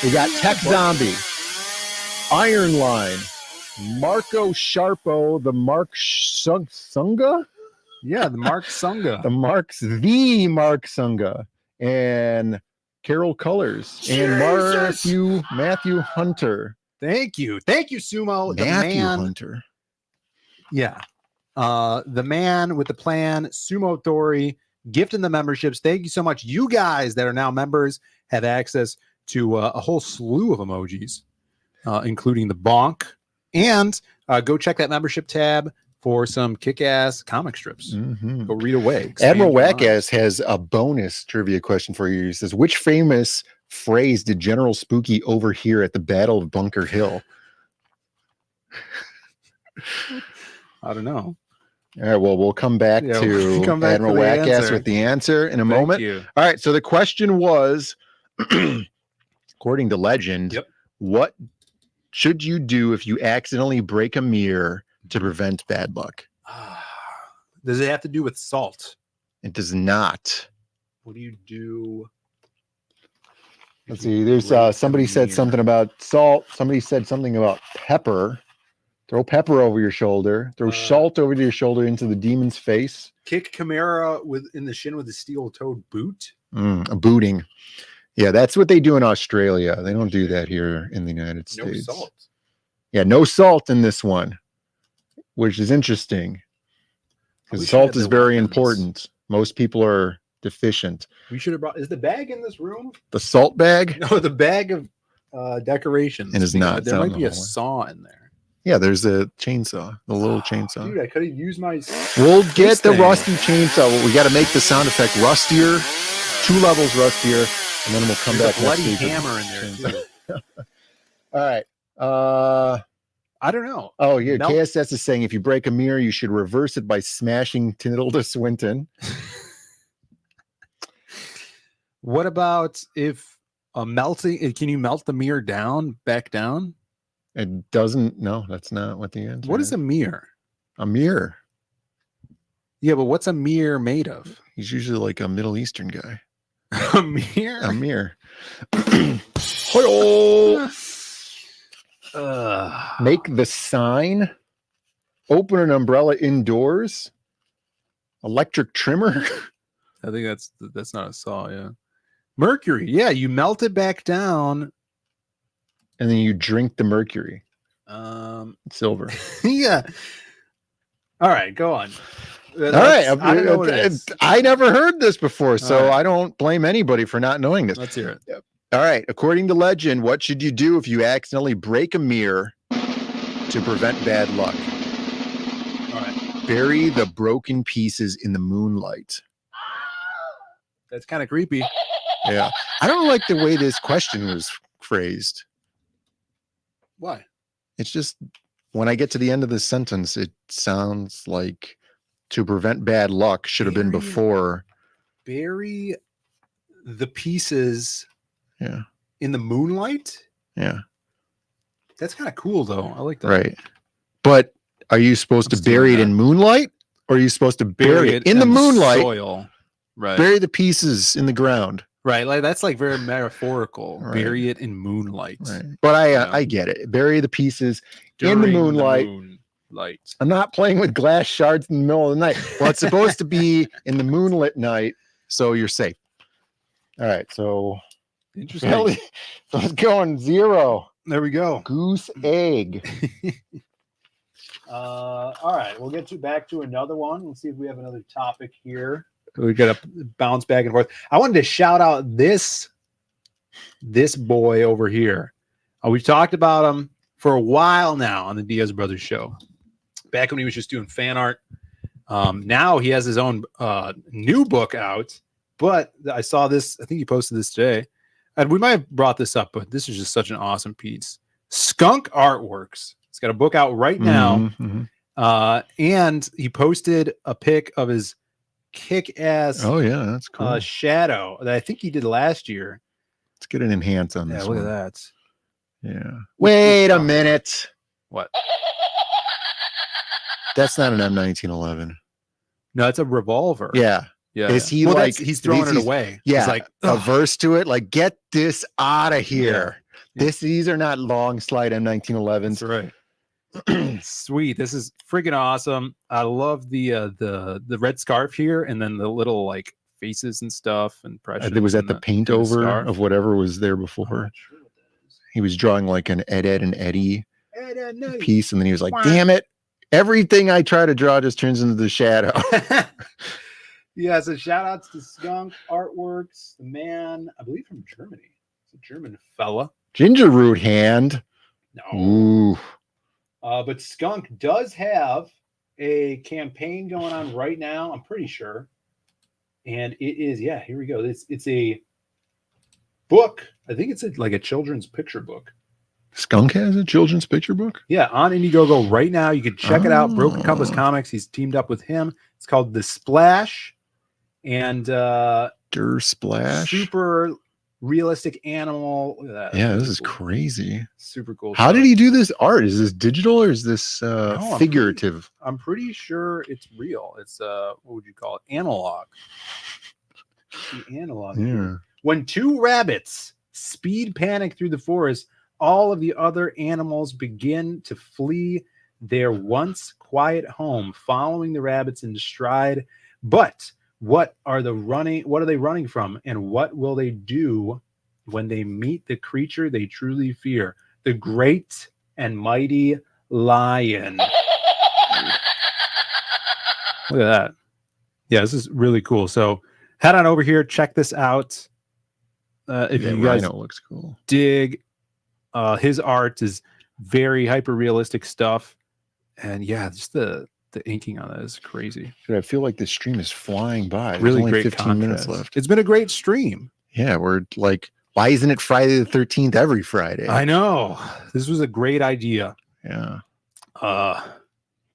N: We got Tech Zombie, Iron Line, Marco Sharpo, the Mark Sunga?
H: Yeah, the Mark Sunga.
N: The Mark Sunga, and Carol Colors, and Matthew Hunter.
H: Thank you, Sumo.
N: Matthew
H: the man,
N: Hunter.
H: Yeah, the man with the plan, Sumo Tori, gifting the memberships. Thank you so much. You guys that are now members have access to a whole slew of emojis, including the bonk. And go check that membership tab for some kick-ass comic strips. Go read away.
N: Admiral Wackass has a bonus trivia question for you. He says, which famous phrase did General Spooky overhear at the Battle of Bunker Hill?
H: I don't know.
N: All right, well, we'll come back to Admiral Wackass with the answer in a moment.
H: You.
N: All right, so the question was, according to legend, what should you do if you accidentally break a mirror to prevent bad luck?
H: Does it have to do with salt?
N: It does not.
H: What do you do?
N: Let's see. There's somebody said something about salt. Somebody said something about pepper. Throw pepper over your shoulder. Throw salt over your shoulder into the demon's face.
H: Kick Chimera in the shin with a steel-toed boot.
N: A booting. Yeah, that's what they do in Australia. They don't do that here in the United States.
H: No salt.
N: Yeah, no salt in this one, which is interesting because salt is very important. Most people are deficient.
H: We should have brought. Is the bag in this room?
N: The salt bag?
H: No, the bag of decorations.
N: It is not.
H: There might be a saw in there.
N: Yeah, there's a chainsaw, the little chainsaw.
H: Dude, I could have used my.
N: We'll get the rusty chainsaw. We got to make the sound effect rustier, 2 levels rustier, and then we'll come
H: There's
N: back.
H: a bloody
N: next week.
H: hammer in there too.
N: All right.
H: I don't know.
N: Oh, yeah.
H: Melt-
N: KSS is saying if you break a mirror, you should reverse it by smashing Tilda Swinton.
H: What about if melting? Can you melt the mirror back down?
N: It doesn't. No, that's not what the answer.
H: What is a mirror?
N: A mirror?
H: Yeah, but what's a mirror made of?
N: He's usually like a Middle Eastern guy.
H: A mirror?
N: A mirror. Make the sign. Open an umbrella indoors. Electric trimmer.
H: I think that's not a saw. Yeah. Mercury. Yeah, you melt it back down.
N: And then you drink the mercury. Silver.
H: Yeah. All right, go on. All
N: right.
H: I don't know what it is.
N: I never heard this before, so
H: right.
N: I don't blame anybody for not knowing this.
H: Let's hear it.
N: All right. According to legend, what should you do if you accidentally break a mirror to prevent bad luck?
H: All right.
N: Bury the broken pieces in the moonlight.
H: That's kind of creepy.
N: Yeah. I don't like the way this question was phrased.
H: Why?
N: It's just when I get to the end of the sentence, it sounds like to prevent bad luck should have been before.
H: Bury the pieces
N: Yeah.
H: in the moonlight?
N: Yeah.
H: That's kind of cool, though. I like that.
N: Right. But are you supposed to bury it in moonlight, or are you supposed to bury it in the moonlight?
H: Soil. Right.
N: Bury the pieces in the ground.
H: Right. Like that's like very metaphorical.
N: Right.
H: Bury it in moonlight.
N: Right. But I get it. Bury the pieces in the moonlight. I'm not playing with glass shards in the middle of the night. Well, it's supposed to be in the moonlit night, so you're safe. All right. So
H: interesting.
N: So it's going 0.
H: There we go.
N: Goose egg.
H: All right. We'll get back to another one. Let's see if we have another topic here. We got to bounce back and forth. I wanted to shout out this boy over here. We've talked about him for a while now on the Diaz Brothers show. Back when he was just doing fan art. Now he has his own new book out. But I saw this. I think he posted this today. And we might have brought this up, but this is just such an awesome piece. Skunk Artworks. It's got a book out right now. And he posted a pic of his kick-ass
N: that's cool.
H: shadow that I think he did last year.
N: Let's get an enhance on this.
H: Look at that.
N: Yeah. Wait a minute.
H: What?
N: That's not an M1911.
H: No, it's a revolver.
N: Yeah.
H: Yeah.
N: Is he like
H: he's throwing it away?
N: Yeah.
H: He's like
N: a verse to it. Like, get this out of here.
H: Yeah.
N: These are not long slide M1911s.
H: That's right. Sweet. This is freaking awesome. I love the red scarf here, and then the little like faces and stuff and pressure.
N: It was at the paint over of whatever was there before. He was drawing like an Ed and Eddie piece, and then he was like, damn it, everything I try to draw just turns into the shadow.
H: Yeah, so shout outs to Skunk Artworks, the man, I believe from Germany. It's a German fella.
N: Ginger root hand.
H: No.
N: Ooh.
H: But Skunk does have a campaign going on right now, I'm pretty sure. And it is, here we go. It's a book. I think it's like a children's picture book.
N: Skunk has a children's picture book?
H: Yeah, on Indiegogo right now. You can check it out. Broken Compass Comics. He's teamed up with him. It's called The Splash. And
N: Der Splash.
H: Super realistic animal. Look at that.
N: Yeah, this is crazy.
H: Super cool.
N: How did he do this art? Is this digital or is this figurative?
H: I'm pretty sure it's real. It's what would you call it? Analog. The analog.
N: Yeah.
H: When two rabbits speed panic through the forest, all of the other animals begin to flee their once quiet home, following the rabbits in stride. But what are they running from? And what will they do when they meet the creature they truly fear? The great and mighty lion. Look at that. Yeah, this is really cool. So head on over here, check this out. If you guys
N: looks cool.
H: dig his art is very hyper realistic stuff. And yeah, just the inking on that is crazy.
N: Dude, I feel like this stream is flying by. There's
H: Really
N: only
H: great
N: 15 minutes
H: contrast.
N: left.
H: It's been a great stream.
N: Yeah, we're like, why isn't it Friday the 13th every Friday?
H: I know. This was a great idea.
N: Yeah.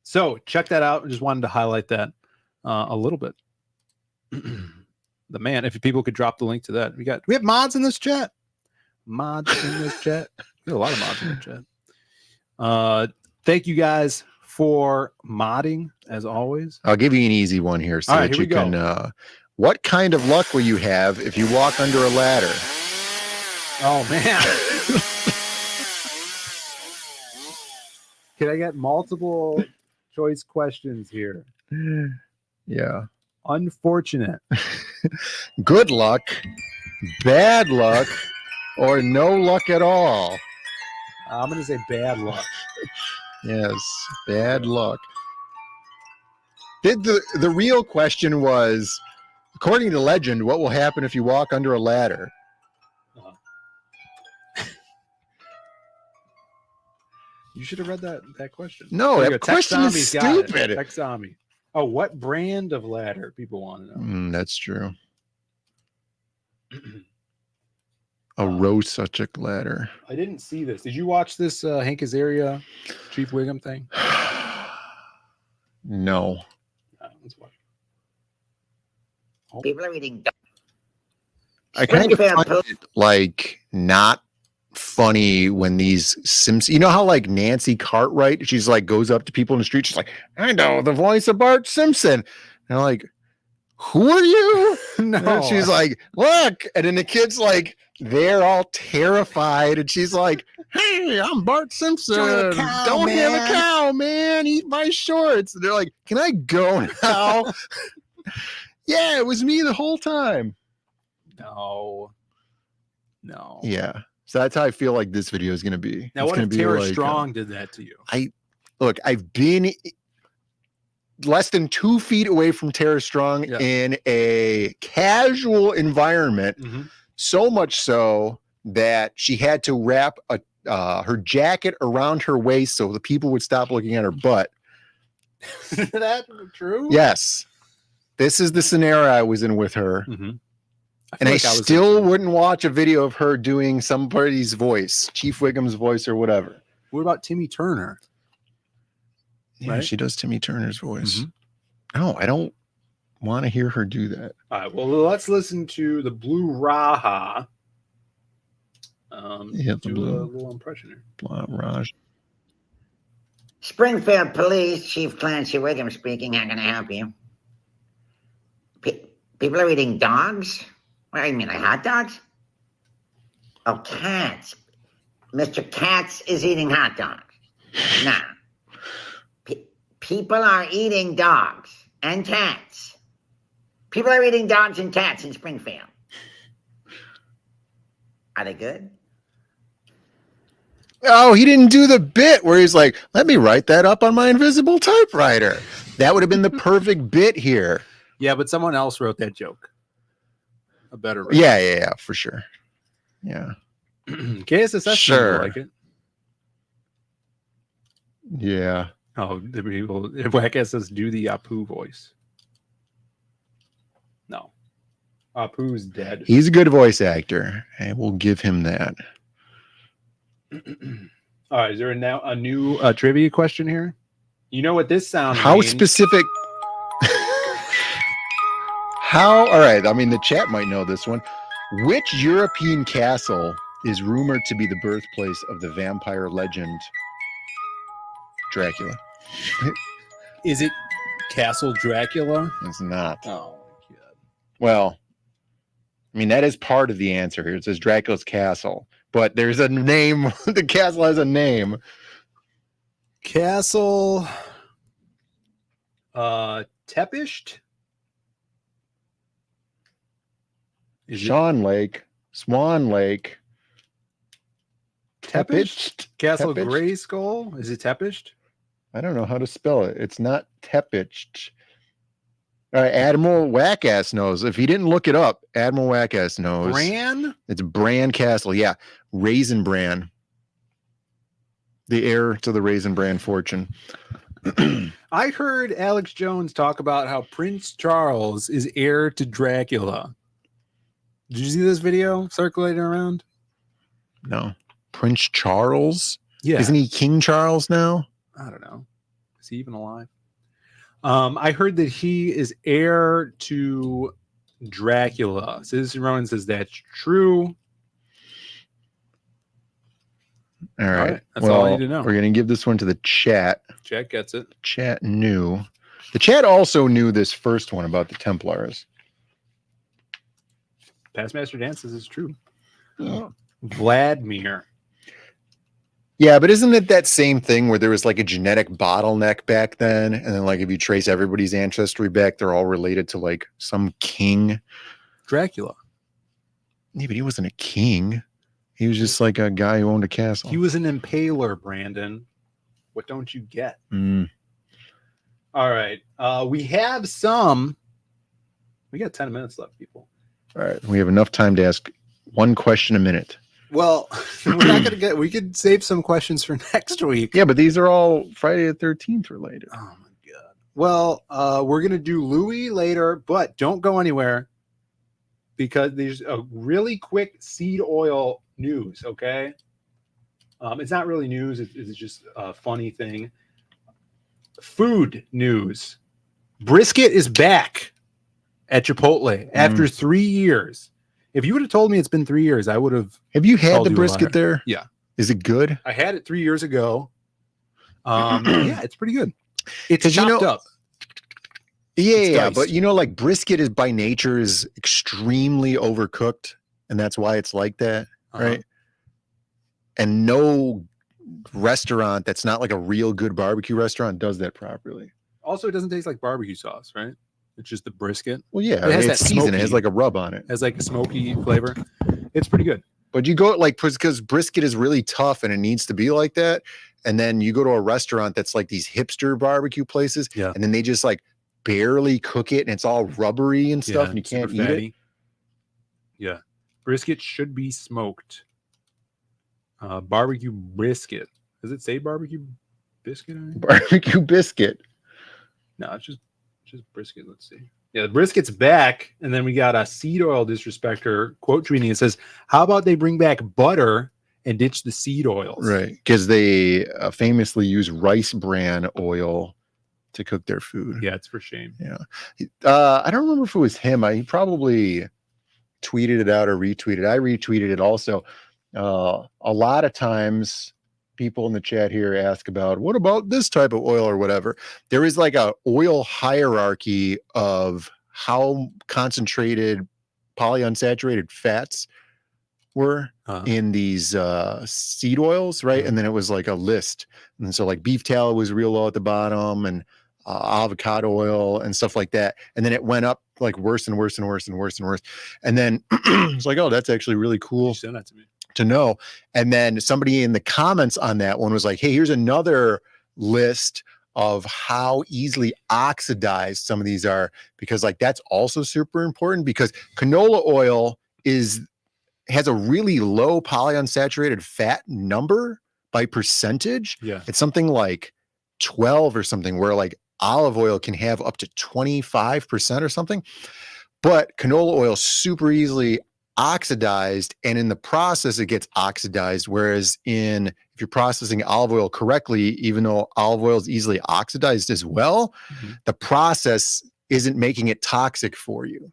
H: So check that out. I just wanted to highlight that a little bit. The man, if people could drop the link to that. We have mods in this chat. Mods in this chat. We have a lot of mods in the chat. Thank you guys for modding as always.
N: I'll give you an easy one here so that you can. What kind of luck will you have if you walk under a ladder?
H: Oh man. Can I get multiple choice questions here?
N: Yeah.
H: Unfortunate.
N: Good luck, bad luck, or no luck at all.
H: I'm going to say bad luck.
N: Yes, bad luck. The real question was, according to legend, what will happen if you walk under a ladder?
H: You should have read that question.
N: No,
H: There you
N: that
H: go. Tech
N: question is
H: Zombie's got it.
N: stupid.
H: Tech Zombie. Oh, what brand of ladder? People want to know.
N: That's true. A Rossuchik ladder.
H: I didn't see this. Did you watch this Hank Azaria, Chief Wiggum thing?
N: No.
H: Let's watch.
V: People are eating.
N: I kind of find it like not funny when these Simpsons, you know how like Nancy Cartwright, she's like goes up to people in the street, she's like, I know the voice of Bart Simpson. And I'm like, who are you?
H: No.
N: And she's like, look. And then the kid's like, they're all terrified. And she's like, hey, I'm Bart Simpson.
V: Don't
N: Have a cow, man. Eat my shorts. And they're like, can I go now? Yeah, it was me the whole time.
H: No.
N: Yeah. So that's how I feel like this video is going to be.
H: Now,
N: It's
H: what
N: gonna
H: if
N: be
H: Tara
N: like,
H: Strong did that to you?
N: I've been less than 2 feet away from Tara Strong in a casual environment, so much so that she had to wrap her jacket around her waist so the people would stop looking at her butt.
H: Is that true?
N: Yes. This is the scenario I was in with her. And I still wouldn't watch a video of her doing somebody's voice, Chief Wiggum's voice or whatever.
H: What about Timmy Turner?
N: Yeah,
H: Right?
N: she does Timmy Turner's voice. No, I don't want to hear her do that.
H: All right, well, let's listen to the Blue Raha.
N: The
H: do
N: Blue
H: a little impression here.
N: Raj.
V: Springfield Police, Chief Clancy Wiggum speaking. How can I help you? People are eating dogs? What do you mean, like hot dogs? Oh, cats. Mr. Katz is eating hot dogs. Nah. People are eating dogs and cats. People are eating dogs and cats in Springfield. Are they good?
N: Oh, he didn't do the bit where he's like, let me write that up on my invisible typewriter. That would have been the perfect bit here.
H: Yeah, but someone else wrote that joke. A better writer.
N: Yeah, for sure. Yeah.
H: KSSS
N: Sure.
H: like it.
N: Yeah.
H: Oh, the people, Whack says do the Apu voice. No. Apu's dead.
N: He's a good voice actor. And we'll give him that.
H: All right, is there now a new trivia question here? You know what this sound
N: How
H: means?
N: specific? All right. I mean, the chat might know this one. Which European castle is rumored to be the birthplace of the vampire legend Dracula?
H: Is it Castle Dracula?
N: It's not.
H: Oh, my God.
N: Well, I mean, that is part of the answer here. It says Dracula's castle, but there's a name. The castle has a name.
H: Castle Tepished?
N: Swan Lake.
H: Tepished? Castle
N: Tepished?
H: Grayskull? Is it Tepished?
N: I don't know how to spell it. It's not Tepished. All right, Admiral Wackass knows. If he didn't look it up, Admiral Wackass knows.
H: Bran?
N: It's Bran Castle. Yeah, Raisin Bran. The heir to the Raisin Bran fortune.
H: I heard Alex Jones talk about how Prince Charles is heir to Dracula. Did you see this video circulating around?
N: No. Prince Charles?
H: Yeah.
N: Isn't he King Charles now?
H: I don't know. Is he even alive? I heard that he is heir to Dracula. Citizen Ronan says that's true.
N: All right.
H: That's all I need to know.
N: We're going to give this one to the chat.
H: Chat gets it.
N: Chat knew. The chat also knew this first one about the Templars.
H: Past Master Dances is true. Vladimir.
N: Yeah, but isn't it that same thing where there was like a genetic bottleneck back then? And then like if you trace everybody's ancestry back, they're all related to like some king.
H: Dracula.
N: Yeah, but he wasn't a king. He was just like a guy who owned a castle.
H: He was an impaler, Brandon. What don't you get? All right. We have some. We got 10 minutes left, people.
N: All right. We have enough time to ask one question a minute.
H: Well, we're not gonna get. We could save some questions for next week.
N: Yeah, but these are all Friday the 13th related.
H: Oh my god. Well, we're gonna do Louis later, but don't go anywhere because there's a really quick seed oil news. Okay, it's not really news. It's just a funny thing. Food news: brisket is back at Chipotle after 3 years. If you would have told me it's been 3 years, I would have.
N: Have you had the brisket there?
H: Yeah.
N: Is it good?
H: I had it 3 years ago. Yeah, it's pretty good. It's chopped up.
N: Yeah, but like brisket is by nature is extremely overcooked, and that's why it's like that, right? And no restaurant that's not like a real good barbecue restaurant does that properly.
H: Also, it doesn't taste like barbecue sauce, right? It's just the brisket.
N: Well, yeah,
H: it has
N: it's
H: that
N: seasoned.
H: smoky,
N: It has like a rub on it.
H: It has like a smoky flavor. It's pretty good.
N: But you go like because brisket is really tough and it needs to be like that. And then you go to a restaurant that's like these hipster barbecue places, and then they just like barely cook it and it's all rubbery and stuff, and you can't eat it.
H: Yeah, brisket should be smoked. Barbecue brisket. Does it say barbecue biscuit?
N: Barbecue biscuit.
H: No, it's just brisket. Let's see. Yeah, the brisket's back, and then we got a seed oil disrespecter quote tweeting. It says, "How about they bring back butter and ditch the seed oils?"
N: Right, because they famously use rice bran oil to cook their food.
H: Yeah, it's for shame.
N: Yeah, I don't remember if it was him. He probably tweeted it out or retweeted. I retweeted it also. A lot of times people in the chat here ask about what about this type of oil or whatever. There is like a oil hierarchy of how concentrated polyunsaturated fats were in these seed oils, right? And then it was like a list. And so like beef tallow was real low at the bottom, and avocado oil and stuff like that. And then it went up like worse and worse and worse and worse and worse. And then it's like, oh, that's actually really cool.
H: Send that to me.
N: To know. And then somebody in the comments on that one was like, hey, here's another list of how easily oxidized some of these are, because like that's also super important, because canola oil has a really low polyunsaturated fat number by percentage.
H: Yeah,
N: it's something like 12 or something, where like olive oil can have up to 25% or something. But canola oil super easily oxidized, and in the process it gets oxidized, whereas if you're processing olive oil correctly, even though olive oil is easily oxidized as well, the process isn't making it toxic for you,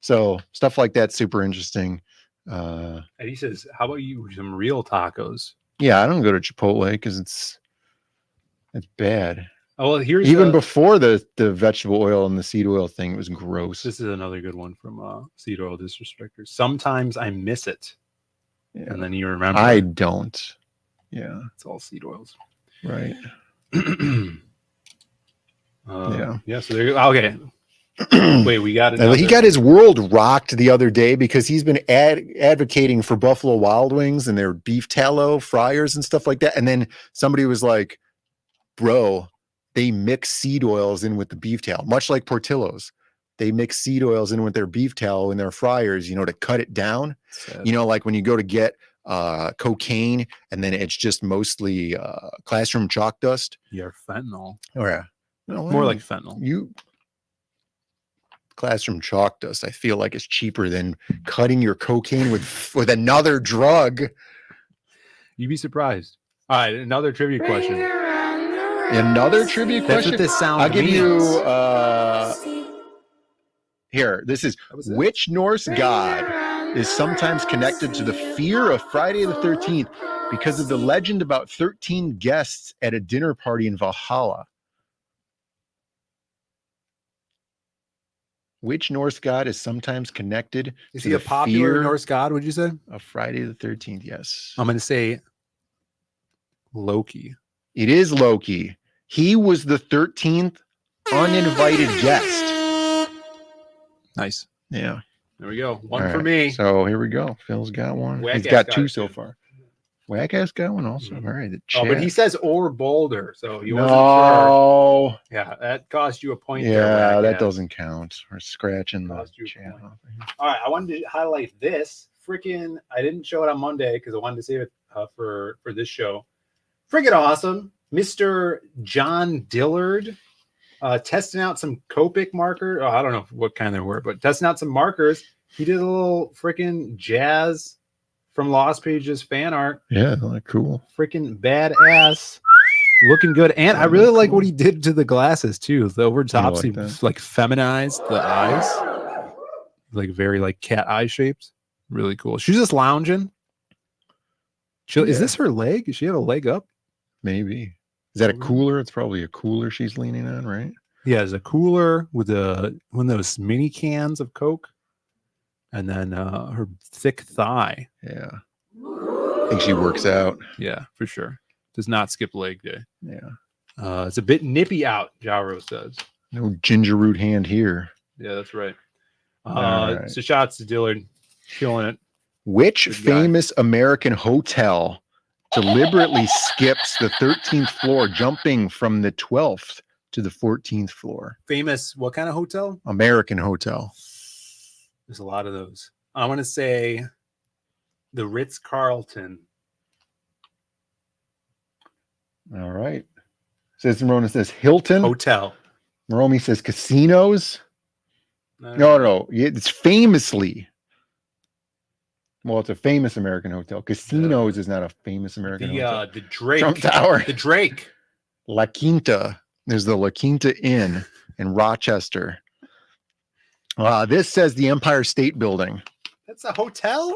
N: so stuff like that's super interesting.
H: And he says, how about you some real tacos?
N: Yeah, I don't go to Chipotle because it's bad.
H: Oh, well, here's
N: even before the vegetable oil and the seed oil thing, it was gross.
H: This is another good one from Seed Oil Disrespectors. Sometimes I miss it, and then you remember.
N: I don't. Yeah,
H: it's all seed oils,
N: right?
H: Yeah. So there you go. Okay. Wait, we got it.
N: He got his world rocked the other day because he's been advocating for Buffalo Wild Wings and their beef tallow fryers and stuff like that. And then somebody was like, "Bro, they mix seed oils in with the beef tallow, much like Portillo's. They mix seed oils in with their beef tallow in their fryers, to cut it down. Like when you go to get cocaine and then it's just mostly classroom chalk dust.
H: Yeah, fentanyl.
N: Oh, yeah.
H: More like fentanyl.
N: Classroom chalk dust, I feel like, is cheaper than cutting your cocaine with another drug.
H: You'd be surprised. All right, another trivia question.
N: Another trivia question.
H: That's what this sound
N: I'll give
H: means.
N: You here. This is which Norse god is sometimes connected to the fear of Friday the 13th because of the legend about 13 guests at a dinner party in Valhalla. Which Norse god is sometimes connected
H: Is
N: to
H: he a
N: the
H: popular
N: fear
H: Norse god, would you say?
N: of Friday the 13th? Yes.
H: I'm going to say Loki.
N: It is Loki. He was the 13th uninvited guest.
H: Nice.
N: Yeah.
H: There we go. One
N: All
H: for
N: right.
H: me.
N: So here we go. Phil's got one.
H: Whack
N: He's got
H: ass
N: two
H: guys,
N: so
H: dude.
N: far. Whack ass going also. All right. The
H: Oh, but he
N: chat.
H: says or Boulder, so he wasn't sure.
N: No.
H: Yeah, that cost you a point there.
N: Yeah,
H: Whack
N: that
H: ass.
N: doesn't count. We're scratching the
H: Cost you a
N: chat
H: point.
N: off here.
H: All right, I wanted to highlight this. Freaking, I didn't show it on Monday because I wanted to save it for this show. Freaking awesome. Mr. John Dillard testing out some Copic marker. Oh, I don't know what kind they were, but testing out some markers. He did a little freaking Jazz from Lost Pages fan art.
N: Yeah, like cool.
H: Freaking badass. Looking good. And I really like what he did to the glasses too. The over tops, he like feminized the eyes. Like very like cat eye shapes. Really cool. She's just lounging. Is this her leg? Does she have a leg up?
N: Maybe. Is that a cooler? It's probably a cooler she's leaning on, right?
H: Yeah, there's a cooler with one of those mini cans of Coke. And then her thick thigh.
N: Yeah. I think she works out.
H: Yeah, for sure. Does not skip leg day.
N: Yeah.
H: It's a bit nippy out, Jaro says.
N: No ginger root hand here.
H: Yeah, that's right.
N: Right.
H: So shots to Dillard. Killing it.
N: Which famous American hotel deliberately skips the 13th floor, jumping from the 12th to the 14th floor?
H: Famous what kind of hotel?
N: American hotel.
H: There's a lot of those. I want to say the Ritz-Carlton.
N: All right. Says Marona says Hilton
H: Hotel.
N: Maromi says casinos. No. It's famously. Well, it's a famous American hotel. Casinos is not a famous American hotel.
H: The Drake.
N: Trump Tower.
H: The Drake.
N: La Quinta. There's the La Quinta Inn in Rochester. This says the Empire State Building.
H: That's a hotel?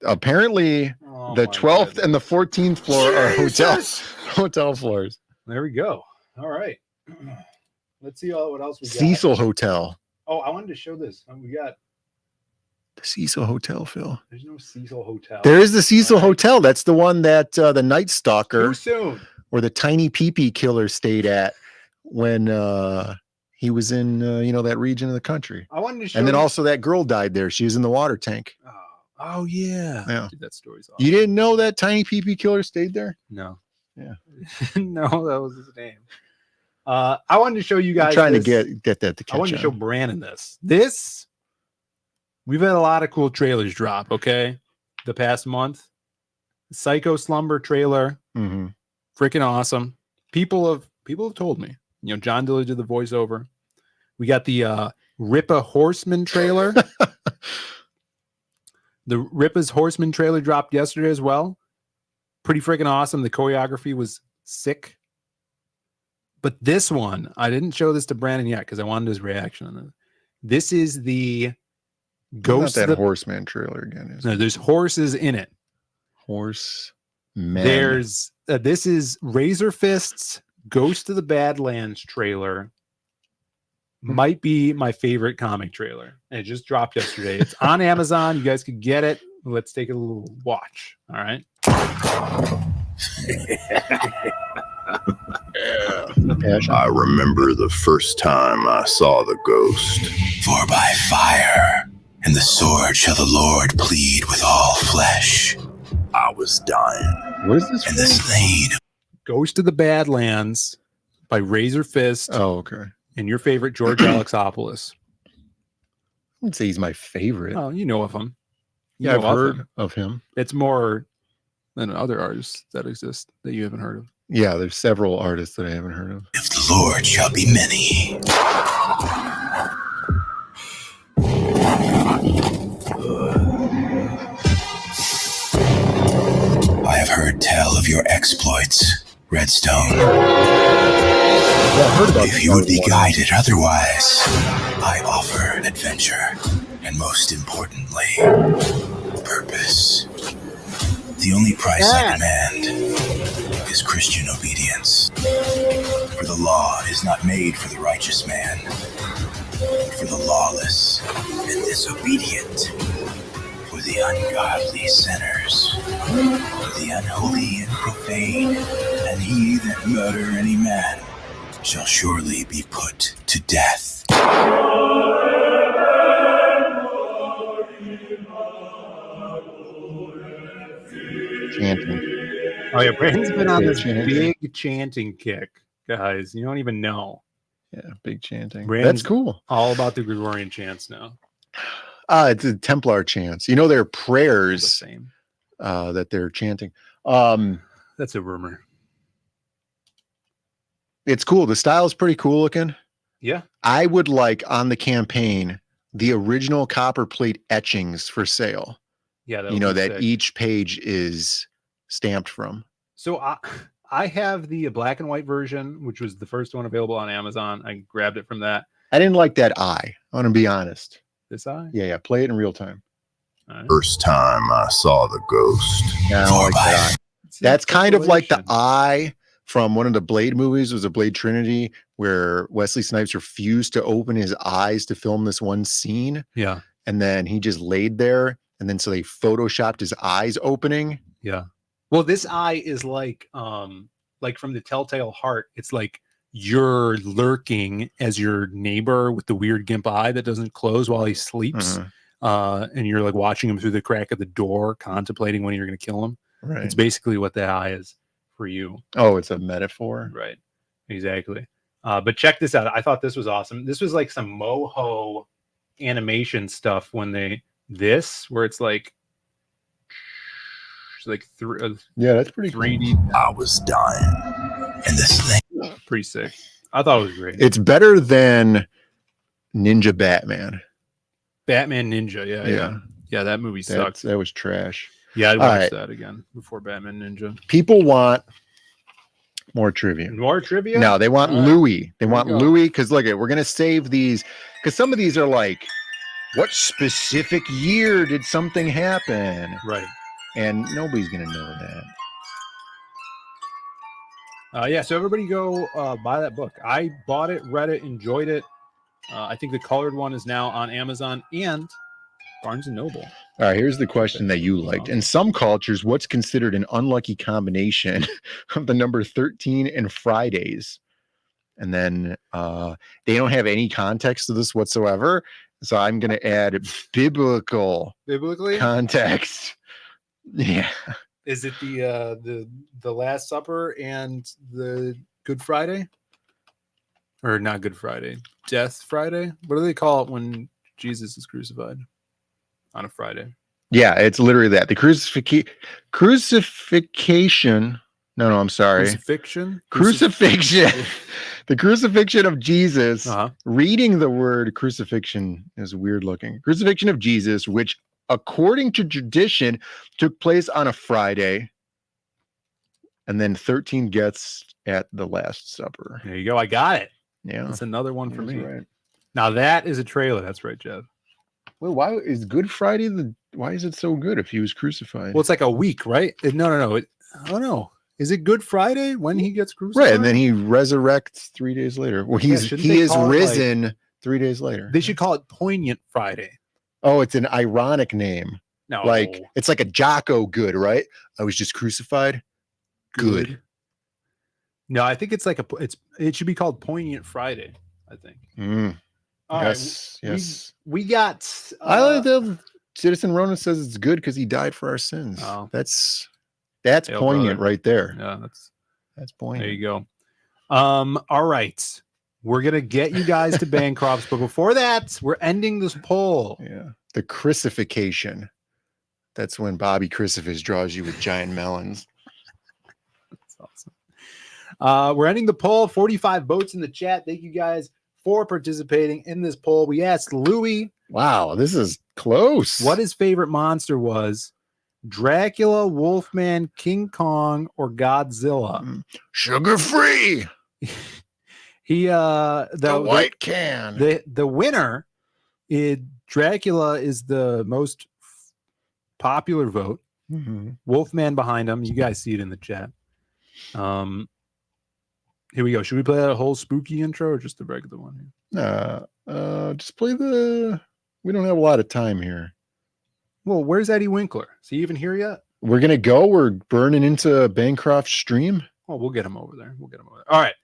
N: Apparently, the 12th and the 14th floor are hotel floors.
H: There we go. All right. Let's see what else we got.
N: Cecil Hotel.
H: Oh, I wanted to show this. We got
N: the Cecil Hotel, Phil.
H: There's no Cecil Hotel.
N: There is the Cecil Hotel. That's the one that the Night Stalker
H: Too soon.
N: or the Tiny Pee-Pee Killer stayed at when he was in that region of the country.
H: I wanted to show
N: and then
H: you-
N: also that girl died there. She was in the water tank.
H: Oh yeah.
N: Yeah.
H: Dude, that story's awesome.
N: You didn't know that Tiny Pee-Pee Killer stayed there?
H: No.
N: Yeah.
H: No, that was his name. I wanted to show you guys.
N: I'm trying
H: this.
N: to get that to catch
H: I wanted to show
N: on.
H: Brandon this. This we've had a lot of cool trailers drop. Okay, the past month, Psycho Slumber trailer,
N: Mm-hmm.
H: freaking awesome. People have told me. John Dillard did the voiceover. We got the Rippa Horseman trailer. The Rippa's Horseman trailer dropped yesterday as well. Pretty freaking awesome. The choreography was sick. But this one, I didn't show this to Brandon yet because I wanted his reaction on it. This is the Ghost.
N: Not that Horseman trailer again. Is
H: No, there's horses in it.
N: Horse.
H: There's this is Razor Fist's Ghost of the Badlands trailer. Might be my favorite comic trailer. And it just dropped yesterday. It's on Amazon. You guys could get it. Let's take a little watch. All right.
I: I remember the first time I saw the ghost. For by fire and the sword shall the Lord plead with all flesh. I was dying.
N: What is this?
I: And the slain.
H: Ghost of the Badlands by Razor Fist.
N: Oh, okay.
H: And your favorite George Alexopoulos.
N: I wouldn't say he's my favorite.
H: Oh, you know of him. You
N: Yeah, I've
H: know of
N: heard
H: him.
N: of him.
H: It's more than other artists that exist that you haven't heard of.
N: Yeah, there's several artists that I haven't heard of.
I: If the Lord shall be many. I have heard tell of your exploits, Redstone. If you would be guided otherwise, I offer adventure, and most importantly, purpose. The only price I demand is Christian obedience. For the law is not made for the righteous man, but for the lawless and disobedient, for the ungodly sinners, for the unholy and profane, and he that murder any man shall surely be put to death.
N: chanting.
H: Oh yeah, Brandon's been on
N: Big
H: this
N: chanting.
H: big chanting kick, guys. You don't even know.
N: Yeah, big chanting.
H: Brandon's
N: That's cool.
H: All about the Gregorian chants now.
N: It's a Templar chants. You know, they're prayers
H: The same.
N: that they're chanting.
H: That's a rumor.
N: It's cool. The style is pretty cool looking.
H: Yeah.
N: I would like on the campaign the original copper plate etchings for sale.
H: Yeah,
N: You know, that
H: sick.
N: each page is stamped from.
H: So I have the black and white version, which was the first one available on Amazon. I grabbed it from that.
N: I didn't like that eye. I want to be honest.
H: This eye?
N: Yeah. Play it in real time.
I: First time I saw the ghost.
N: Yeah, I don't like that eye. That's kind of like the eye from one of the Blade movies. Was a Blade Trinity where Wesley Snipes refused to open his eyes to film this one scene.
H: Yeah.
N: And then he just laid there. And then so they photoshopped his eyes opening.
H: Yeah. Well, this eye is like from the Telltale Heart. It's like you're lurking as your neighbor with the weird gimp eye that doesn't close while he sleeps. And you're like watching him through the crack of the door, contemplating when you're going to kill him.
N: Right.
H: It's basically what that eye is for you.
N: Oh, it's a metaphor.
H: Right. Exactly. But check this out. I thought this was awesome. This was like some Moho animation stuff when where it's like
N: yeah, that's pretty
H: 3D.
I: Cool. I was dying, and this thing
H: pretty sick. I thought it was great.
N: It's better than Ninja Batman.
H: Batman Ninja, yeah. That movie sucks.
N: That was trash.
H: Yeah, I'd
N: All
H: watch
N: right.
H: that again before Batman Ninja.
N: People want more trivia.
H: More trivia?
N: No, they want
H: All right.
N: Louis. They
H: Here
N: want
H: we go.
N: Louis because look at we're gonna save these because some of these are like, what specific year did something happen?
H: Right.
N: And nobody's gonna know that.
H: Yeah, so everybody go buy that book. I bought it, read it, enjoyed it. I think the colored one is now on Amazon and Barnes & Noble.
N: All right, here's the question that you liked. In some cultures, what's considered an unlucky combination of the number 13 and Fridays? And then they don't have any context to this whatsoever. So I'm going to add
H: Biblically
N: context. Yeah.
H: Is it the Last Supper and the Good Friday? Or not Good Friday, Death Friday? What do they call it when Jesus is crucified on a Friday?
N: Yeah, it's literally that. The crucifixion. No, I'm sorry.
H: Crucifixion?
N: Crucifixion. The crucifixion of Jesus. Reading the word crucifixion is weird looking. Crucifixion of Jesus, which according to tradition took place on a Friday. And then 13 gets at the Last Supper.
H: There you go. I got it.
N: Yeah.
H: That's another one for me.
N: Right.
H: Now that is a trailer. That's right, Jeff.
N: Well, why is Good Friday why is it so good if he was crucified?
H: Well, it's like a week, right? No. I don't know. Is it Good Friday when he gets crucified?
N: Right, and then he resurrects 3 days later. Well, he is risen 3 days later.
H: They should call it Poignant Friday.
N: Oh, it's an ironic name.
H: No,
N: like it's like a Jocko Good, right? I was just crucified. Good.
H: No, I think it's like it should be called Poignant Friday. I think. All right,
N: yes.
H: We got.
N: I like the Citizen Ronan says it's good because he died for our sins.
H: Oh.
N: That's
H: Hail
N: poignant
H: brother.
N: right there.
H: Yeah,
N: that's poignant.
H: There you go. All right. We're gonna get you guys to Bancrofts, but before that, we're ending this poll.
N: Yeah. The crucifixion. That's when Bobby Crucifix draws you with giant melons.
H: That's awesome. We're ending the poll. 45 votes in the chat. Thank you guys for participating in this poll. We asked Louis.
N: Wow, this is close.
H: What his favorite monster was. Dracula, Wolfman, King Kong, or Godzilla.
N: Sugar free.
H: The
N: white can.
H: The winner is Dracula is the most popular vote. Wolfman behind him. You guys see it in the chat. Here we go. Should we play that whole spooky intro or just the regular one?
N: Just play we don't have a lot of time here.
H: Well, where's Eddie Winkler? Is he even here yet?
N: We're gonna go. We're burning into Bancroft stream.
H: Oh, we'll get him over there. All right.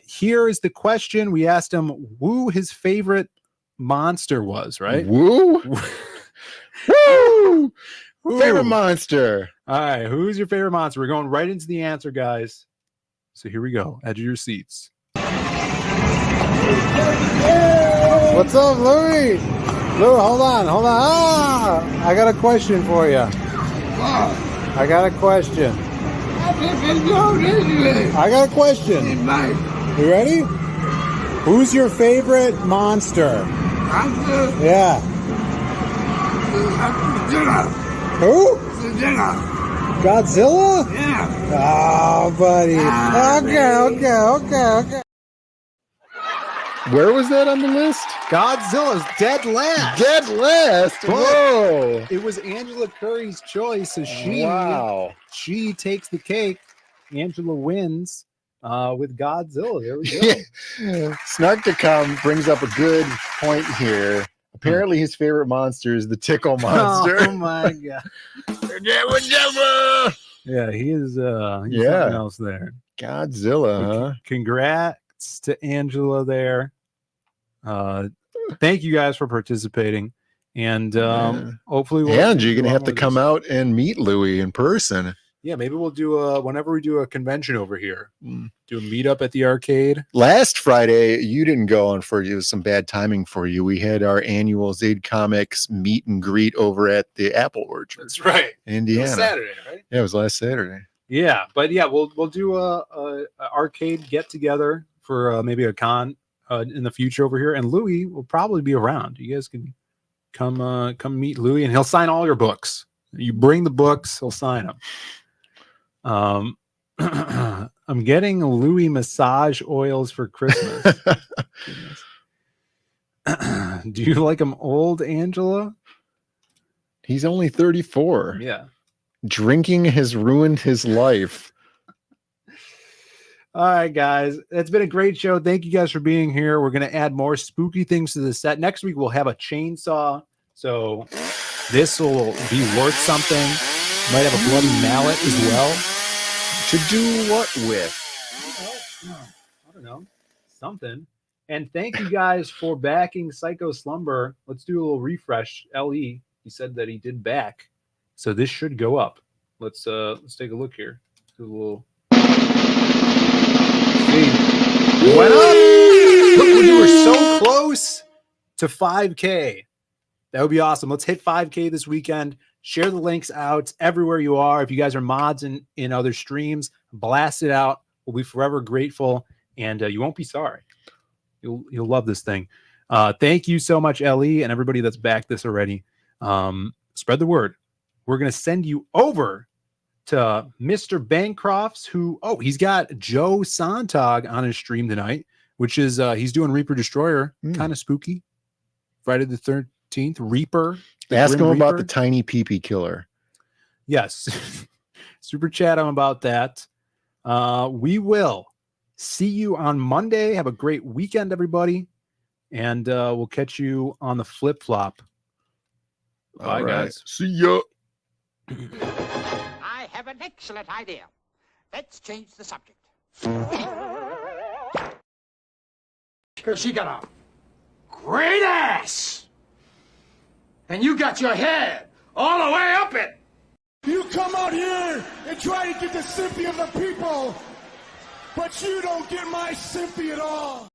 H: Here is the question. We asked him who his favorite monster was, right?
N: Woo! Woo! Favorite monster.
H: All right, who's your favorite monster? We're going right into the answer, guys. So here we go. Edge of your seats.
P: What's up, Louie? Louie, hold on. Ah, I got a question for you. I got a question. You ready? Who's your favorite monster? Yeah. Who? Godzilla? Yeah. Oh, buddy. Okay.
N: Where was that on the list?
H: Godzilla's dead last.
N: Dead last. Whoa.
H: It was Angela Curry's choice. So she takes the cake. Angela wins with Godzilla. There we go.
N: Snark.com brings up a good point here. Apparently, his favorite monster is the tickle monster.
H: Oh my god! Yeah, he is. He's something else there.
N: Godzilla, huh?
H: Congrats to Angela there. Thank you guys for participating, and hopefully,
N: and you're gonna have to come out and meet Louie in person.
H: Yeah, maybe we'll do whenever we do a convention over here, do a meetup at the arcade.
N: Last Friday, you didn't go on for you. It was some bad timing for you. We had our annual Zaid Comics meet and greet over at the Apple Orchard.
H: That's right.
N: Indiana.
H: It was Saturday, right?
N: Yeah, it was last Saturday.
H: Yeah, but yeah, we'll do a arcade get together for maybe a con in the future over here, and Louie will probably be around. You guys can come meet Louie, and he'll sign all your books. You bring the books, he'll sign them. I'm getting Louis massage oils for Christmas. Do you like him old, Angela?
N: He's only 34.
H: Yeah.
N: Drinking has ruined his life.
H: All right, guys. It's been a great show. Thank you guys for being here. We're going to add more spooky things to the set. Next week, we'll have a chainsaw. So this will be worth something. Might have a bloody mallet as well.
N: To do what with?
H: I don't know. Something. And thank you guys for backing Psycho Slumber. Let's do a little refresh. LE, he said that he did back. So this should go up. Let's take a look here. Do a little. See. Went up. Look, we were so close to 5K. That would be awesome. Let's hit 5K this weekend. Share the links out everywhere you are. If you guys are mods in other streams, blast it out. We'll be forever grateful, and you won't be sorry. You'll love this thing. Thank you so much, Ellie, and everybody that's backed this already. Spread the word. We're going to send you over to Mr. Bancrofts, he's got Joe Sontag on his stream tonight, which is he's doing Reaper Destroyer, kind of spooky. Friday the 13th, Reaper.
N: Ask him about the tiny pee-pee killer.
H: Yes. Super chat him about that. We will see you on Monday. Have a great weekend, everybody. And we'll catch you on the flip-flop. Bye, guys.
N: See ya.
A: I have an excellent idea. Let's change the subject. Because she got a great ass. And you got your head all the way up it.
E: You come out here and try to get the sympathy of the people, but you don't get my sympathy at all.